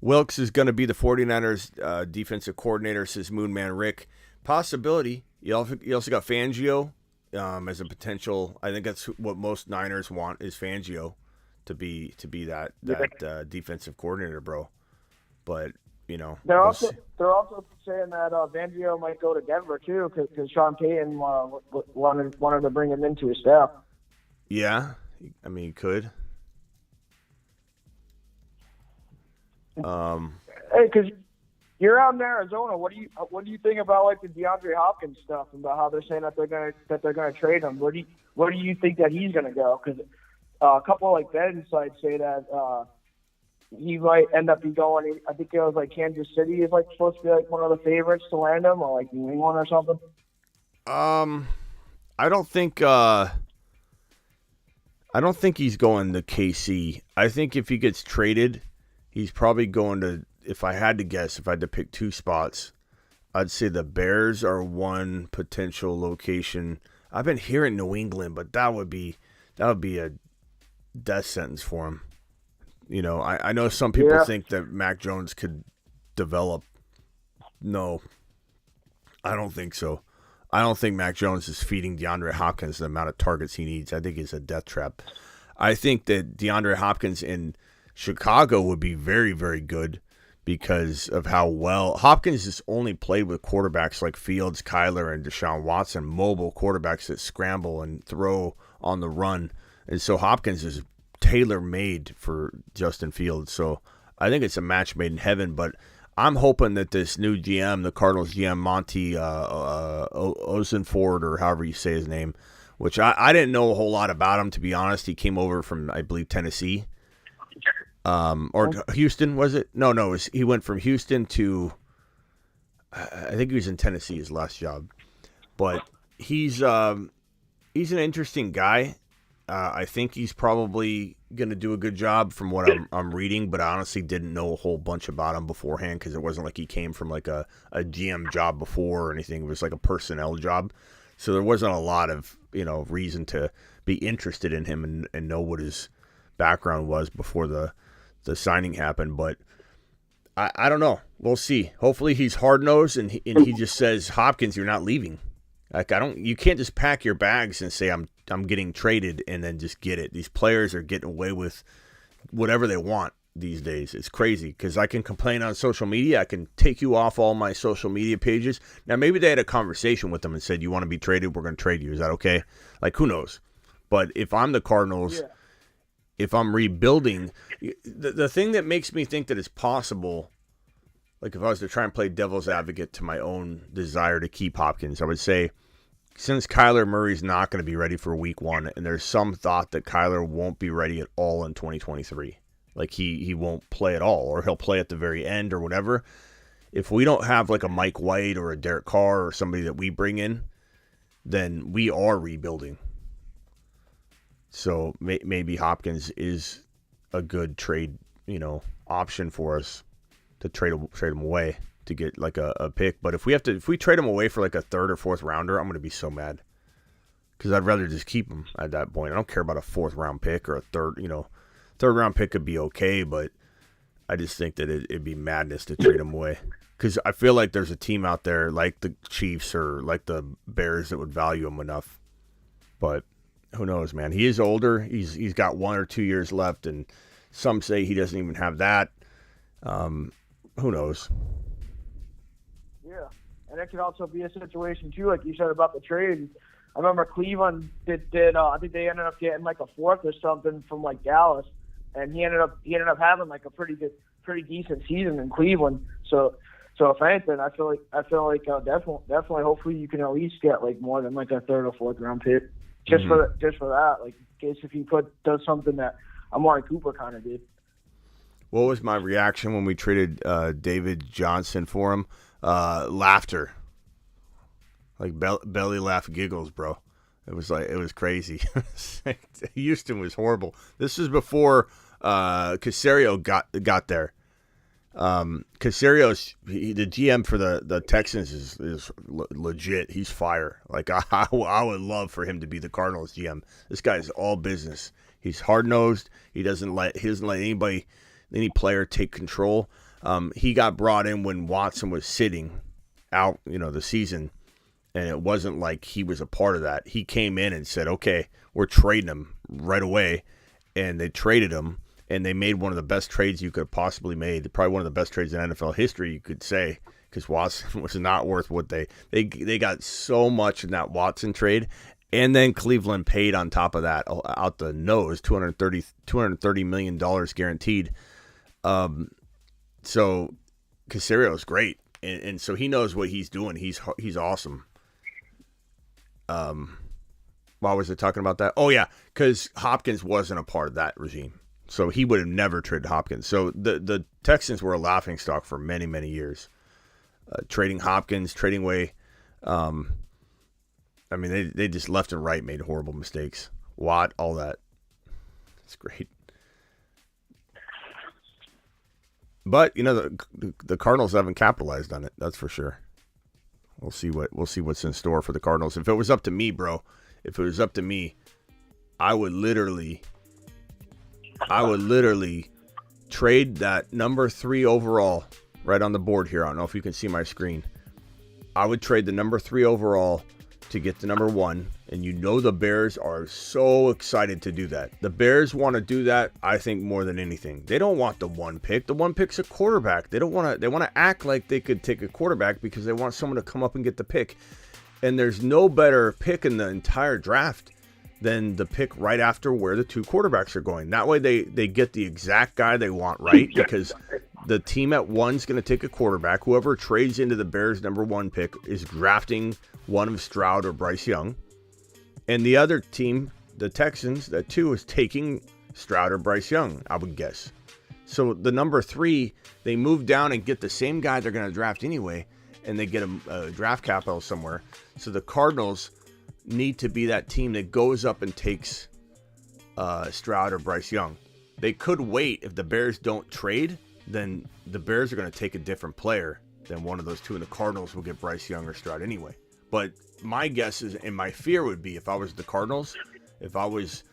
Wilkes is going to be the 49ers defensive coordinator, says Moonman Rick. Possibility. You also got Fangio as a potential. I think that's what most Niners want is Fangio to be that defensive coordinator, bro. But they're also saying that Fangio might go to Denver too because Sean Payton wanted to bring him into his staff. Yeah, I mean he could. Hey, because you're out in Arizona, what do you think about like the DeAndre Hopkins stuff and about how they're saying that they're gonna trade him? Where do you think that he's gonna go? Because a couple of like bet insights say that he might end up going. I think it was like Kansas City is like supposed to be like one of the favorites to land him, or like New England or something. I don't think he's going to KC. I think if he gets traded, he's probably going to. If I had to guess, if I had to pick two spots, I'd say the Bears are one potential location. I've been hearing New England, but that would be a death sentence for him. I know some people think that Mac Jones could develop. No, I don't think so. I don't think Mac Jones is feeding DeAndre Hopkins the amount of targets he needs. I think it's a death trap. I think that DeAndre Hopkins in Chicago would be very, very good because of how well Hopkins has only played with quarterbacks like Fields, Kyler, and Deshaun Watson, mobile quarterbacks that scramble and throw on the run. And so Hopkins is tailor-made for Justin Fields. So I think it's a match made in heaven, but I'm hoping that this new GM, the Cardinals GM, Monty Osenford, or however you say his name, which I didn't know a whole lot about him, to be honest. He came over from, I believe, Tennessee. Or Houston, was it? No, he went from Houston to, I think he was in Tennessee, his last job. But he's an interesting guy. I think he's probably going to do a good job from what I'm reading, but I honestly didn't know a whole bunch about him beforehand because it wasn't like he came from like a GM job before or anything. It was like a personnel job. So there wasn't a lot of, reason to be interested in him and know what his background was before the signing happened. But I don't know. We'll see. Hopefully he's hard-nosed and he just says, Hopkins, you're not leaving. Like you can't just pack your bags and say I'm I'm getting traded and then just get it. These players are getting away with whatever they want these days. It's crazy because I can complain on social media. I can take you off all my social media pages. Now, maybe they had a conversation with them and said, you want to be traded? We're going to trade you. Is that okay? Like, who knows? But if I'm the Cardinals, if I'm rebuilding, the thing that makes me think that it's possible, like if I was to try and play devil's advocate to my own desire to keep Hopkins, I would say, since Kyler Murray's not going to be ready for week 1, and there's some thought that Kyler won't be ready at all in 2023, like he won't play at all, or he'll play at the very end or whatever. If we don't have like a Mike White or a Derek Carr or somebody that we bring in, then we are rebuilding. So maybe Hopkins is a good trade, option for us to trade him away to get like a pick. But if we trade him away for like a 3rd or 4th rounder, I'm going to be so mad because I'd rather just keep him at that point. I don't care about a 4th round pick or a 3rd round pick could be okay, but I just think that it'd be madness to trade him away because I feel like there's a team out there like the Chiefs or like the Bears that would value him enough. But who knows, man? He is older. He's got 1 or 2 years left, and some say he doesn't even have that. Who knows? Yeah, and it could also be a situation too, like you said about the trade. I remember Cleveland did I think they ended up getting like a 4th or something from like Dallas, and he ended up having like a pretty decent season in Cleveland. So if anything, I feel like definitely hopefully you can at least get like more than like a 3rd or 4th round pick just for that, like in case if he does something that Amari Cooper kind of did. What was my reaction when we traded David Johnson for him? Laughter. Like belly laugh giggles, bro. It was crazy. Houston was horrible. This is before Caserio got there. Caserio's the GM for the Texans is legit. He's fire. Like I would love for him to be the Cardinals GM. This guy is all business. He's hard nosed. He doesn't let any player take control. He got brought in when Watson was sitting out, the season, and it wasn't like he was a part of that. He came in and said, "Okay, we're trading him right away," and they traded him. And they made one of the best trades you could have possibly made. Probably one of the best trades in NFL history, you could say, because Watson was not worth what they got so much in that Watson trade. And then Cleveland paid on top of that out the nose, $230 million guaranteed. So Caserio is great, and so he knows what he's doing. He's awesome. Why was I talking about that? Oh yeah, because Hopkins wasn't a part of that regime. So he would have never traded Hopkins. So the Texans were a laughingstock for many, many years. Trading Hopkins, trading away. They just left and right made horrible mistakes. Watt, all that. It's great. But the Cardinals haven't capitalized on it. That's for sure. We'll see what's in store for the Cardinals. If it was up to me, bro, I would literally trade that number 3 overall right on the board here. I don't know if you can see my screen. I would trade the number 3 overall to get the number 1. And the Bears are so excited to do that. The Bears want to do that, I think, more than anything. They don't want the 1 pick. The 1 pick's a quarterback. They want to act like they could take a quarterback because they want someone to come up and get the pick. And there's no better pick in the entire draft than the pick right after where the 2 quarterbacks are going. That way they get the exact guy they want, right? Because the team at 1's going to take a quarterback. Whoever trades into the Bears' number 1 pick is drafting one of Stroud or Bryce Young. And the other team, the Texans, at 2 is taking Stroud or Bryce Young, I would guess. So the number 3, they move down and get the same guy they're going to draft anyway, and they get a draft capital somewhere. So the Cardinals need to be that team that goes up and takes Stroud or Bryce Young. They could wait. If the Bears don't trade, then the Bears are going to take a different player than one of those 2, and the Cardinals will get Bryce Young or Stroud anyway. But my guess is, and my fear would be, if I was the Cardinals, if I was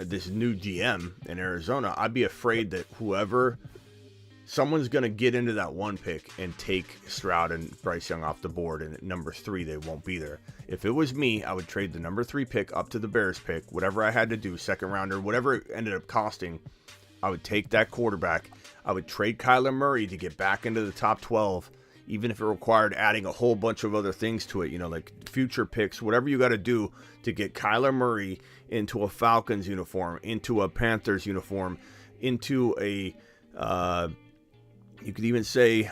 this new GM in Arizona, I'd be afraid that whoever someone's going to get into that one pick and take Stroud and Bryce Young off the board, and at number 3, they won't be there. If it was me, I would trade the number 3 pick up to the Bears pick, whatever I had to do, second rounder, whatever it ended up costing. I would take that quarterback. I would trade Kyler Murray to get back into the top 12, even if it required adding a whole bunch of other things to it, like future picks, whatever you got to do to get Kyler Murray into a Falcons uniform, into a Panthers uniform, into a, you could even say,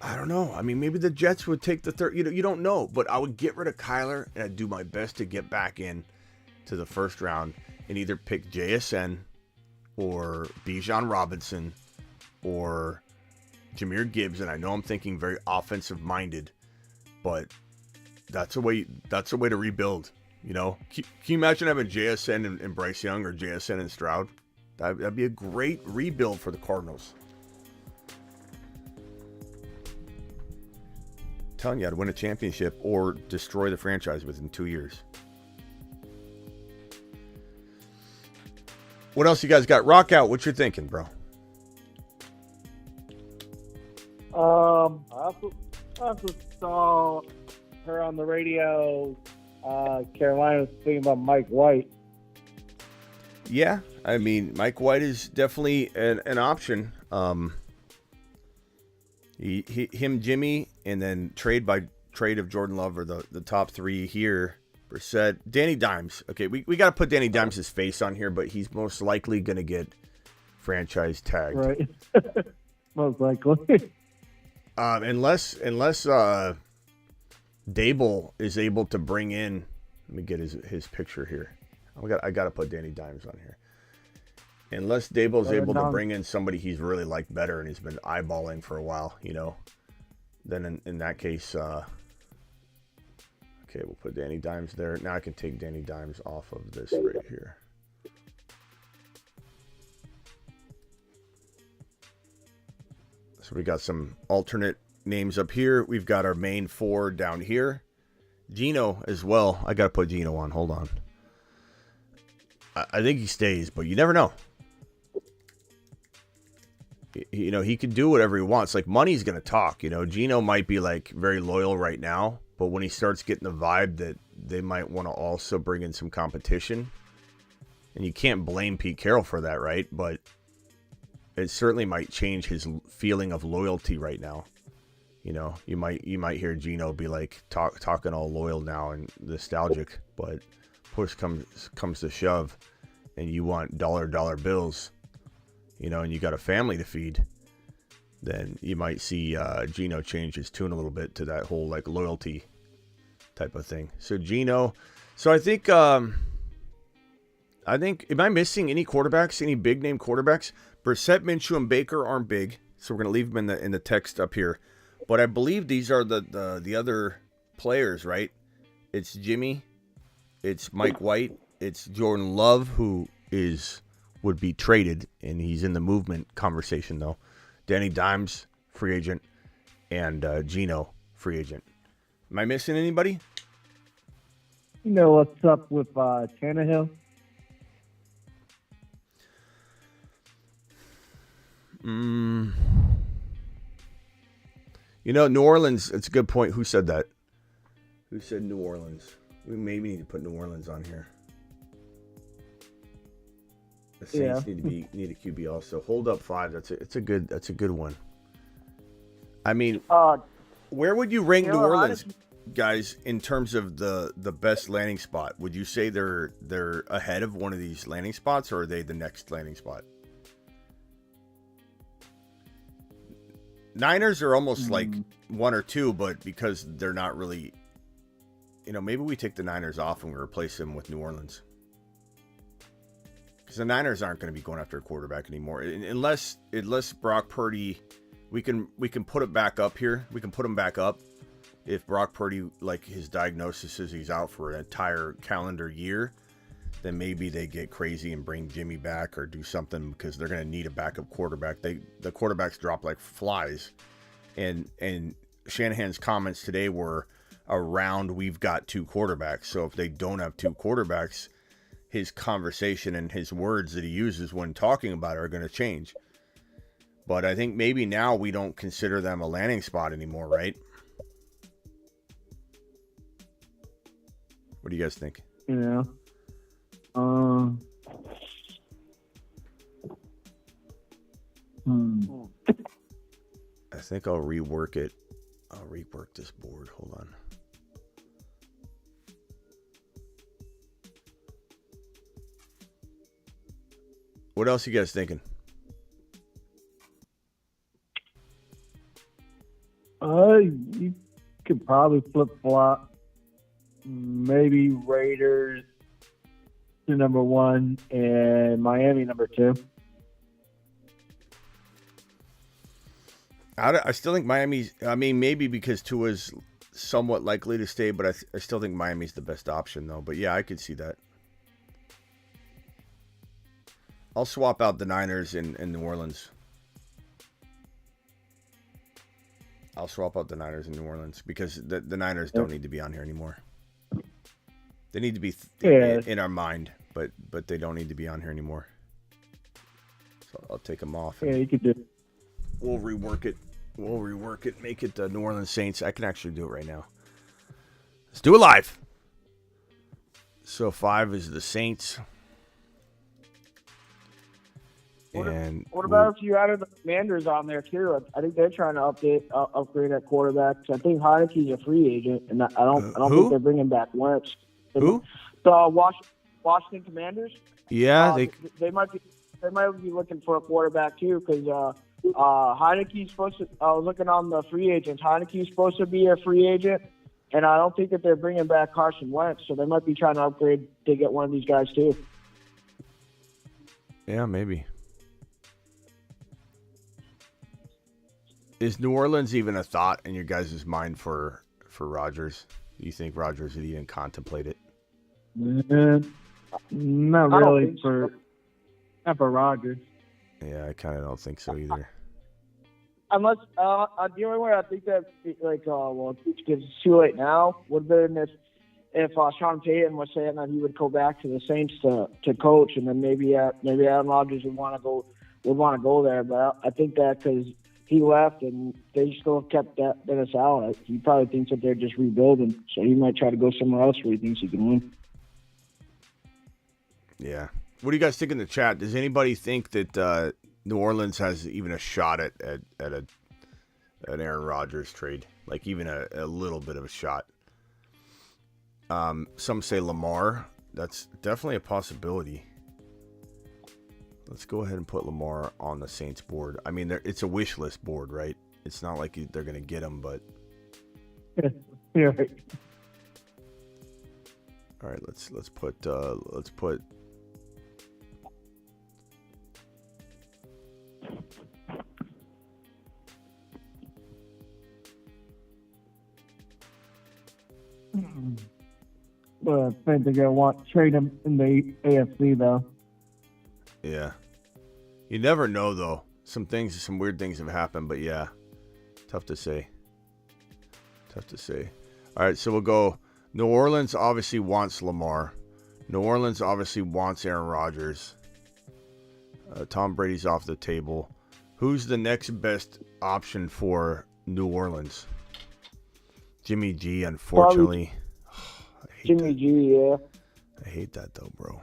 I don't know. I mean, maybe the Jets would take the third, you don't know, but I would get rid of Kyler and I'd do my best to get back in to the first round and either pick JSN or Bijan Robinson or Jahmyr Gibbs. And I know I'm thinking very offensive minded, but that's a way to rebuild. Can you imagine having JSN and Bryce Young or JSN and Stroud? That'd be a great rebuild for the Cardinals. I'm telling you, I'd win a championship or destroy the franchise within 2 years. What else you guys got? Rock out. What you're thinking, bro? I also saw her on the radio. Carolina was thinking about Mike White. Yeah, I mean, Mike White is definitely an option. Him, Jimmy, and then trade of Jordan Love are the top 3 here. Brissett, Danny Dimes. Okay, we got to put Danny Dimes' face on here, but he's most likely going to get franchise tagged. Right. Most likely. Unless Dable is able to bring in, let me get his picture here. I got to put Danny Dimes on here. Unless Dable is able to bring in somebody he's really liked better and he's been eyeballing for a while, then in that case, okay, we'll put Danny Dimes there. Now I can take Danny Dimes off of this right here. So we got some alternate names up here. We've got our main 4 down here. Geno as well. I got to put Geno on. Hold on. I think he stays, but you never know. He could do whatever he wants. Like, money's going to talk. Geno might be like very loyal right now, but when he starts getting the vibe that they might want to also bring in some competition, and you can't blame Pete Carroll for that, right? But it certainly might change his feeling of loyalty right now. You might hear Geno be like talking all loyal now and nostalgic, but push comes to shove, and you want dollar bills, and you got a family to feed, then you might see Geno change his tune a little bit to that whole like loyalty type of thing. So Geno. So I think, am I missing any quarterbacks? Any big name quarterbacks? Brissett, Minshew, and Baker aren't big, so we're gonna leave them in the text up here. But I believe these are the other players, right? It's Jimmy, it's Mike White, it's Jordan Love, who would be traded, and he's in the movement conversation though. Danny Dimes, free agent, and Geno, free agent. Am I missing anybody? You know what's up with Tannehill? New Orleans, it's a good point. Who said that? Who said New Orleans? We maybe need to put New Orleans on here. The Saints need a QB also. Hold up 5. That's a good one. I mean, where would you rank New Orleans, guys, in terms of the best landing spot? Would you say they're ahead of one of these landing spots, or are they the next landing spot? Niners are almost like 1 or 2, but because they're not really, maybe we take the Niners off and we replace them with New Orleans. Because the Niners aren't going to be going after a quarterback anymore. Unless Brock Purdy, we can put it back up here. We can put him back up. If Brock Purdy, like his diagnosis is he's out for an entire calendar year, then maybe they get crazy and bring Jimmy back or do something, because they're going to need a backup quarterback. The quarterbacks drop like flies. And Shanahan's comments today were around we've got 2 quarterbacks. So if they don't have 2 quarterbacks, his conversation and his words that he uses when talking about it are going to change. But I think maybe now we don't consider them a landing spot anymore, right? What do you guys think? Yeah. I think I'll rework it. I'll rework this board. Hold on. What else you guys thinking? You could probably flip-flop. Maybe Raiders to number 1 and Miami number 2. I still think Miami's. I mean, maybe because Tua's somewhat likely to stay, but I still think Miami's the best option, though. But yeah, I could see that. I'll swap out the Niners in New Orleans. I'll swap out the Niners in New Orleans because the Niners don't need to be on here anymore. They need to be in our mind, but they don't need to be on here anymore. So I'll take them off. Yeah, you could do it. We'll rework it. Make it the New Orleans Saints. I can actually do it right now. Let's do it live. So 5 is the Saints. What about if you added the Commanders on there too? I think they're trying to upgrade at quarterback. I think Heineke's a free agent, and I don't think they're bringing back Wentz. Who? The Washington Commanders. Yeah, they might be looking for a quarterback too because Heineke's supposed to. I was looking on the free agents. Heineke's supposed to be a free agent, and I don't think that they're bringing back Carson Wentz. So they might be trying to upgrade to get one of these guys too. Yeah, maybe. Is New Orleans even a thought in your guys' mind for Rodgers? Do you think Rodgers would even contemplate it? Not really not for Rodgers. Yeah, I kind of don't think so either. Unless the only way I think that it's too late now would have been if Sean Payton was saying that he would go back to the Saints to coach, and then maybe Aaron Rodgers would want to go there. But I think that because he left and they still kept Dennis Allen, he probably thinks that they're just rebuilding, so he might try to go somewhere else where he thinks he can win. Yeah. What do you guys think in the chat? Does anybody think that New Orleans has even a shot at an Aaron Rodgers trade? Like even a little bit of a shot? Some say Lamar. That's definitely a possibility. Let's go ahead and put Lamar on the Saints board. I mean, it's a wish list board, right? It's not like they're going to get him, but... Yeah. Right. All right, let's put But I think they're going to want to trade him in the AFC, though. Yeah. You never know, though. Some weird things have happened, but yeah. Tough to say. All right, so we'll go. New Orleans obviously wants Lamar. New Orleans obviously wants Aaron Rodgers. Tom Brady's off the table. Who's the next best option for New Orleans? Jimmy G, unfortunately. Jimmy G, yeah. I hate that, though, bro.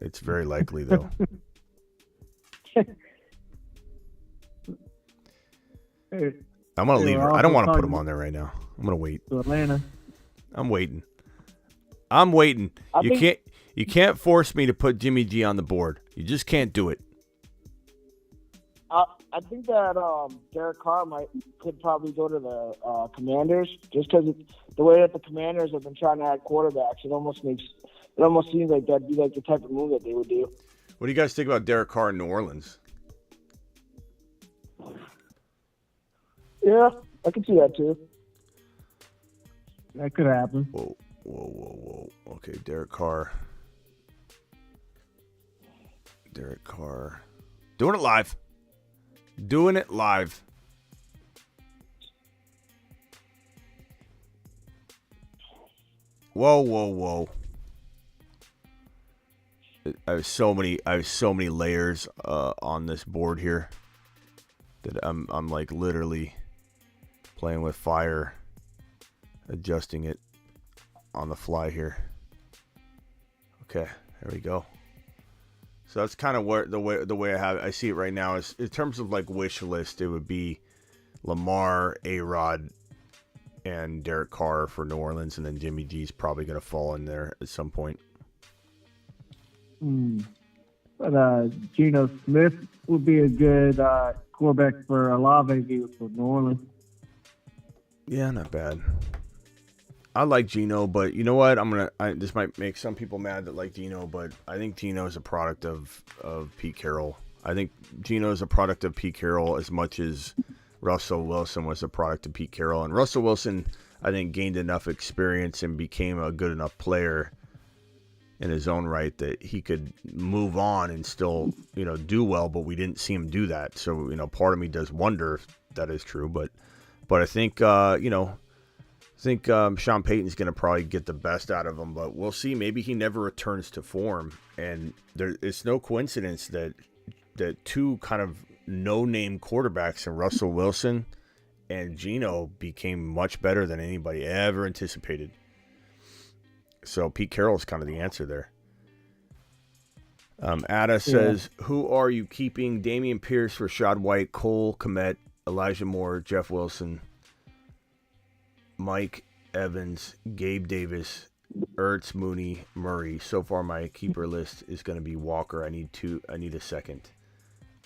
It's very likely, though. I'm going to leave her. I don't want to put him on there right now. I'm going to wait. To Atlanta. I'm waiting. You can't force me to put Jimmy G on the board. You just can't do it. I think that Derek Carr could probably go to the Commanders just because the way that the Commanders have been trying to add quarterbacks. It almost seems like that'd be like the type of move that they would do. What do you guys think about Derek Carr in New Orleans? Yeah, I can see that too. That could happen. Whoa. Okay, Derek Carr. Doing it live. Whoa. I have so many layers on this board here. that I'm like literally playing with fire, adjusting it on the fly here. Okay, there we go. So that's kind of where the way I see it right now is in terms of like wish list. It would be Lamar, A-Rod, and Derek Carr for New Orleans, and then Jimmy G's probably going to fall in there at some point. But Geno Smith would be a good quarterback for Olave for New Orleans. Yeah, not bad. I like Geno, but you know what? This might make some people mad that like Geno, but I think Geno is a product of Pete Carroll. I think Geno is a product of Pete Carroll as much as Russell Wilson was a product of Pete Carroll. And Russell Wilson, I think, gained enough experience and became a good enough player in his own right that he could move on and still, do well, but we didn't see him do that. So, part of me does wonder if that is true, but I think, Sean Payton's going to probably get the best out of him, but we'll see. Maybe he never returns to form. And it's no coincidence that two kind of no-name quarterbacks in Russell Wilson and Geno became much better than anybody ever anticipated. So Pete Carroll is kind of the answer there. Ada says, Who are you keeping? Dameon Pierce, Rashad White, Cole Kmet, Elijah Moore, Jeff Wilson, Mike Evans, Gabe Davis, Ertz, Mooney, Murray. So far, my keeper list is going to be Walker. I need a second.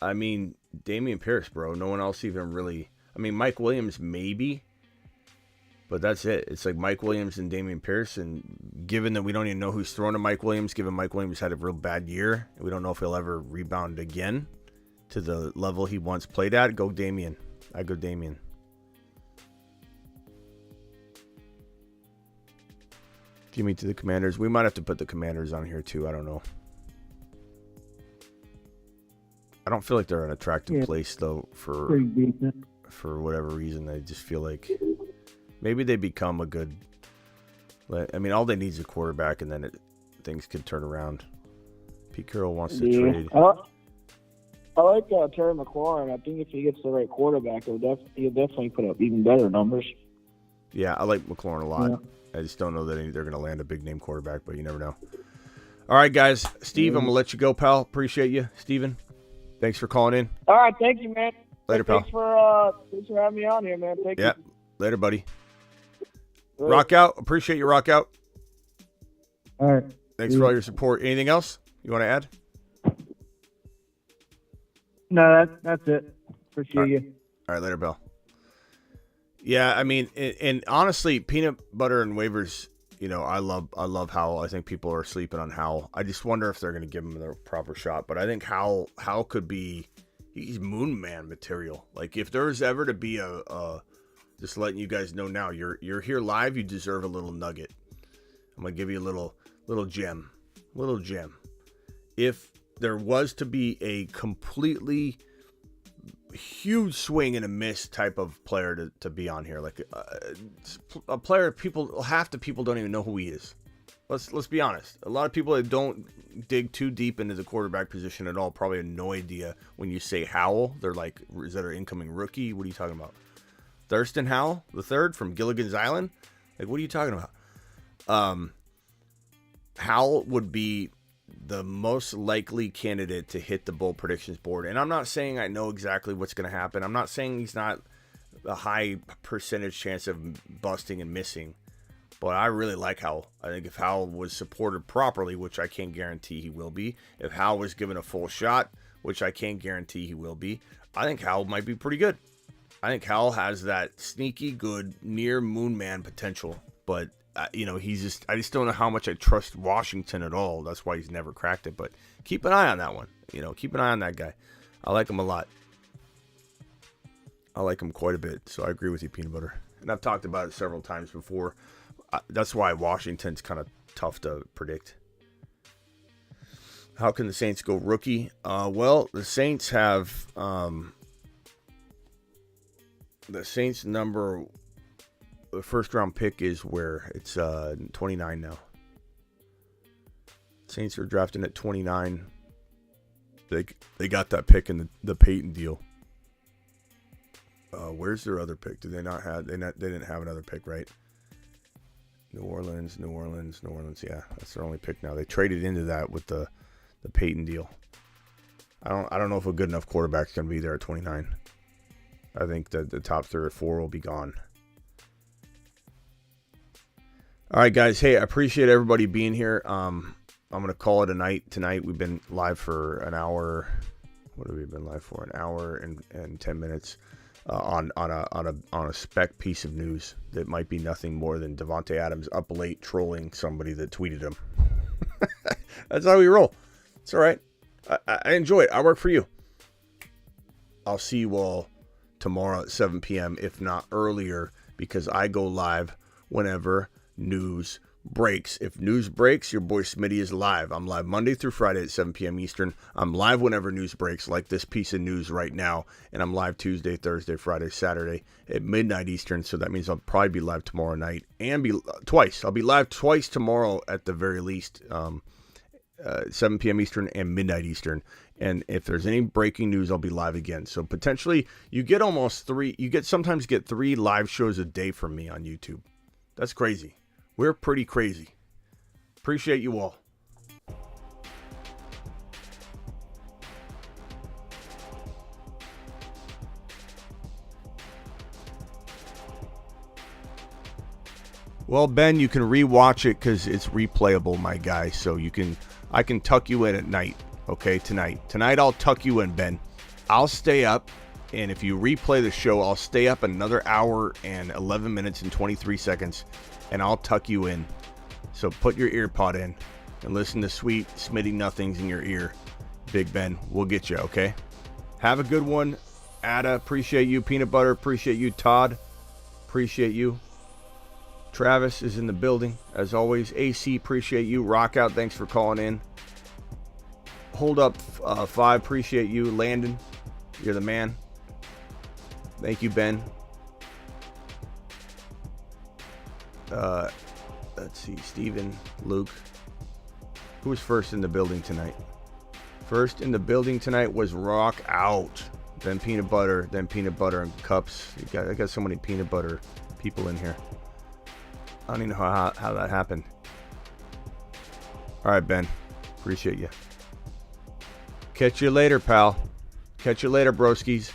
I mean, Dameon Pierce, bro. No one else even really. I mean, Mike Williams maybe, but that's it. It's like Mike Williams and Dameon Pierce. And given that we don't even know who's throwing to Mike Williams, given Mike Williams had a real bad year, and we don't know if he'll ever rebound again to the level he once played at, go Dameon. I go Dameon. Jimmy to the Commanders. We might have to put the Commanders on here too. I don't know. I don't feel like they're an attractive place though for whatever reason. I just feel like maybe they become a good. I mean, all they need is a quarterback, and then things could turn around. Pete Carroll wants to trade. I like Terry McLaurin. I think if he gets the right quarterback, he'll definitely put up even better numbers. Yeah, I like McLaurin a lot. Yeah. I just don't know that they're going to land a big-name quarterback, but you never know. All right, guys. Steve, I'm going to let you go, pal. Appreciate you. Steven, thanks for calling in. All right, thank you, man. Later, pal. Thanks for having me on here, man. Thank you. Later, buddy. Later. Rock out. Appreciate you, Rock out. All right. Thanks for all your support. Anything else you want to add? No, that's it. Appreciate you. All right, later, Bill. Yeah, I mean, and honestly, peanut butter and waivers, I love Howell. I think people are sleeping on Howell. I just wonder if they're going to give him the proper shot. But I think Howell could be, he's Moon Man material. Like if there's ever to be a just letting you guys know now, you're here live, you deserve a little nugget. I'm going to give you a little gem. If there was to be a completely huge swing and a miss type of player to be on here, like a player half the people don't even know who he is. Let's be honest. A lot of people that don't dig too deep into the quarterback position at all probably have no idea when you say Howell. They're like, is that an incoming rookie? What are you talking about? Thurston Howell the third from Gilligan's Island? Like, what are you talking about? Howell would be the most likely candidate to hit the bold predictions board. And I'm not saying I know exactly what's going to happen. I'm not saying he's not a high percentage chance of busting and missing. But I really like Howell. I think if Howell was supported properly, which I can't guarantee he will be, if Howell was given a full shot, which I can't guarantee he will be, I think Howell might be pretty good. I think Howell has that sneaky good near moon man potential. But I just don't know how much I trust Washington at all. That's why he's never cracked it. But keep an eye on that one. Keep an eye on that guy. I like him a lot. I like him quite a bit. So I agree with you, Peanut Butter. And I've talked about it several times before. That's why Washington's kind of tough to predict. How can the Saints go rookie? Well, the Saints have the Saints number. The first round pick is where it's 29 now. Saints are drafting at 29. They got that pick in the Peyton deal. Where's their other pick? Did they not have? They didn't have another pick, right? New Orleans. Yeah, that's their only pick now. They traded into that with the Peyton deal. I don't know if a good enough quarterback's going to be there at 29. I think that the top 3 or 4 will be gone. All right, guys. Hey, I appreciate everybody being here. I'm going to call it a night tonight. We've been live for an hour. What have we been live for? An hour and 10 minutes on a spec piece of news that might be nothing more than Davante Adams up late trolling somebody that tweeted him. That's how we roll. It's all right. I enjoy it. I work for you. I'll see you all tomorrow at 7 p.m., if not earlier, because I go live whenever news breaks. If news breaks, your boy Smitty is live. I'm live Monday through Friday at 7 p.m. Eastern. I'm live whenever news breaks, like this piece of news right now. And I'm live Tuesday, Thursday, Friday, Saturday at midnight Eastern. So that means I'll probably be live tomorrow night and be twice. I'll be live twice tomorrow at the very least. 7 p.m. Eastern and midnight Eastern. And if there's any breaking news, I'll be live again. So potentially you get sometimes get 3 live shows a day from me on YouTube. That's crazy. We're pretty crazy. Appreciate you all. Well, Ben, you can rewatch it because it's replayable, my guy. So I can tuck you in at night. Okay, tonight. Tonight I'll tuck you in, Ben. I'll stay up, and if you replay the show, I'll stay up another hour and 11 minutes and 23 seconds, and I'll tuck you in. So put your ear pod in and listen to sweet Smitty nothings in your ear. Big Ben, we'll get you, okay? Have a good one. Ada, appreciate you. Peanut Butter, appreciate you. Todd, appreciate you. Travis is in the building, as always. AC, appreciate you. Rock Out, thanks for calling in. Hold Up 5, appreciate you. Landon, you're the man. Thank you, Ben. Let's see, Steven, Luke. Who was first in the building tonight? First in the building tonight was Rock Out. Then Peanut Butter and Cups. I got so many peanut butter people in here. I don't even know how that happened. All right, Ben. Appreciate you. Catch you later, pal. Catch you later, broskies.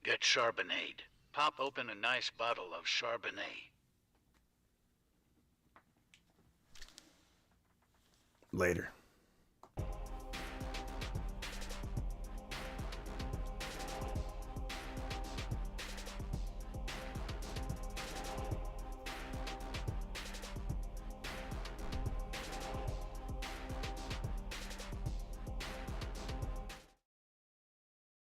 Get Charbonnet. Pop open a nice bottle of Charbonnet. Later.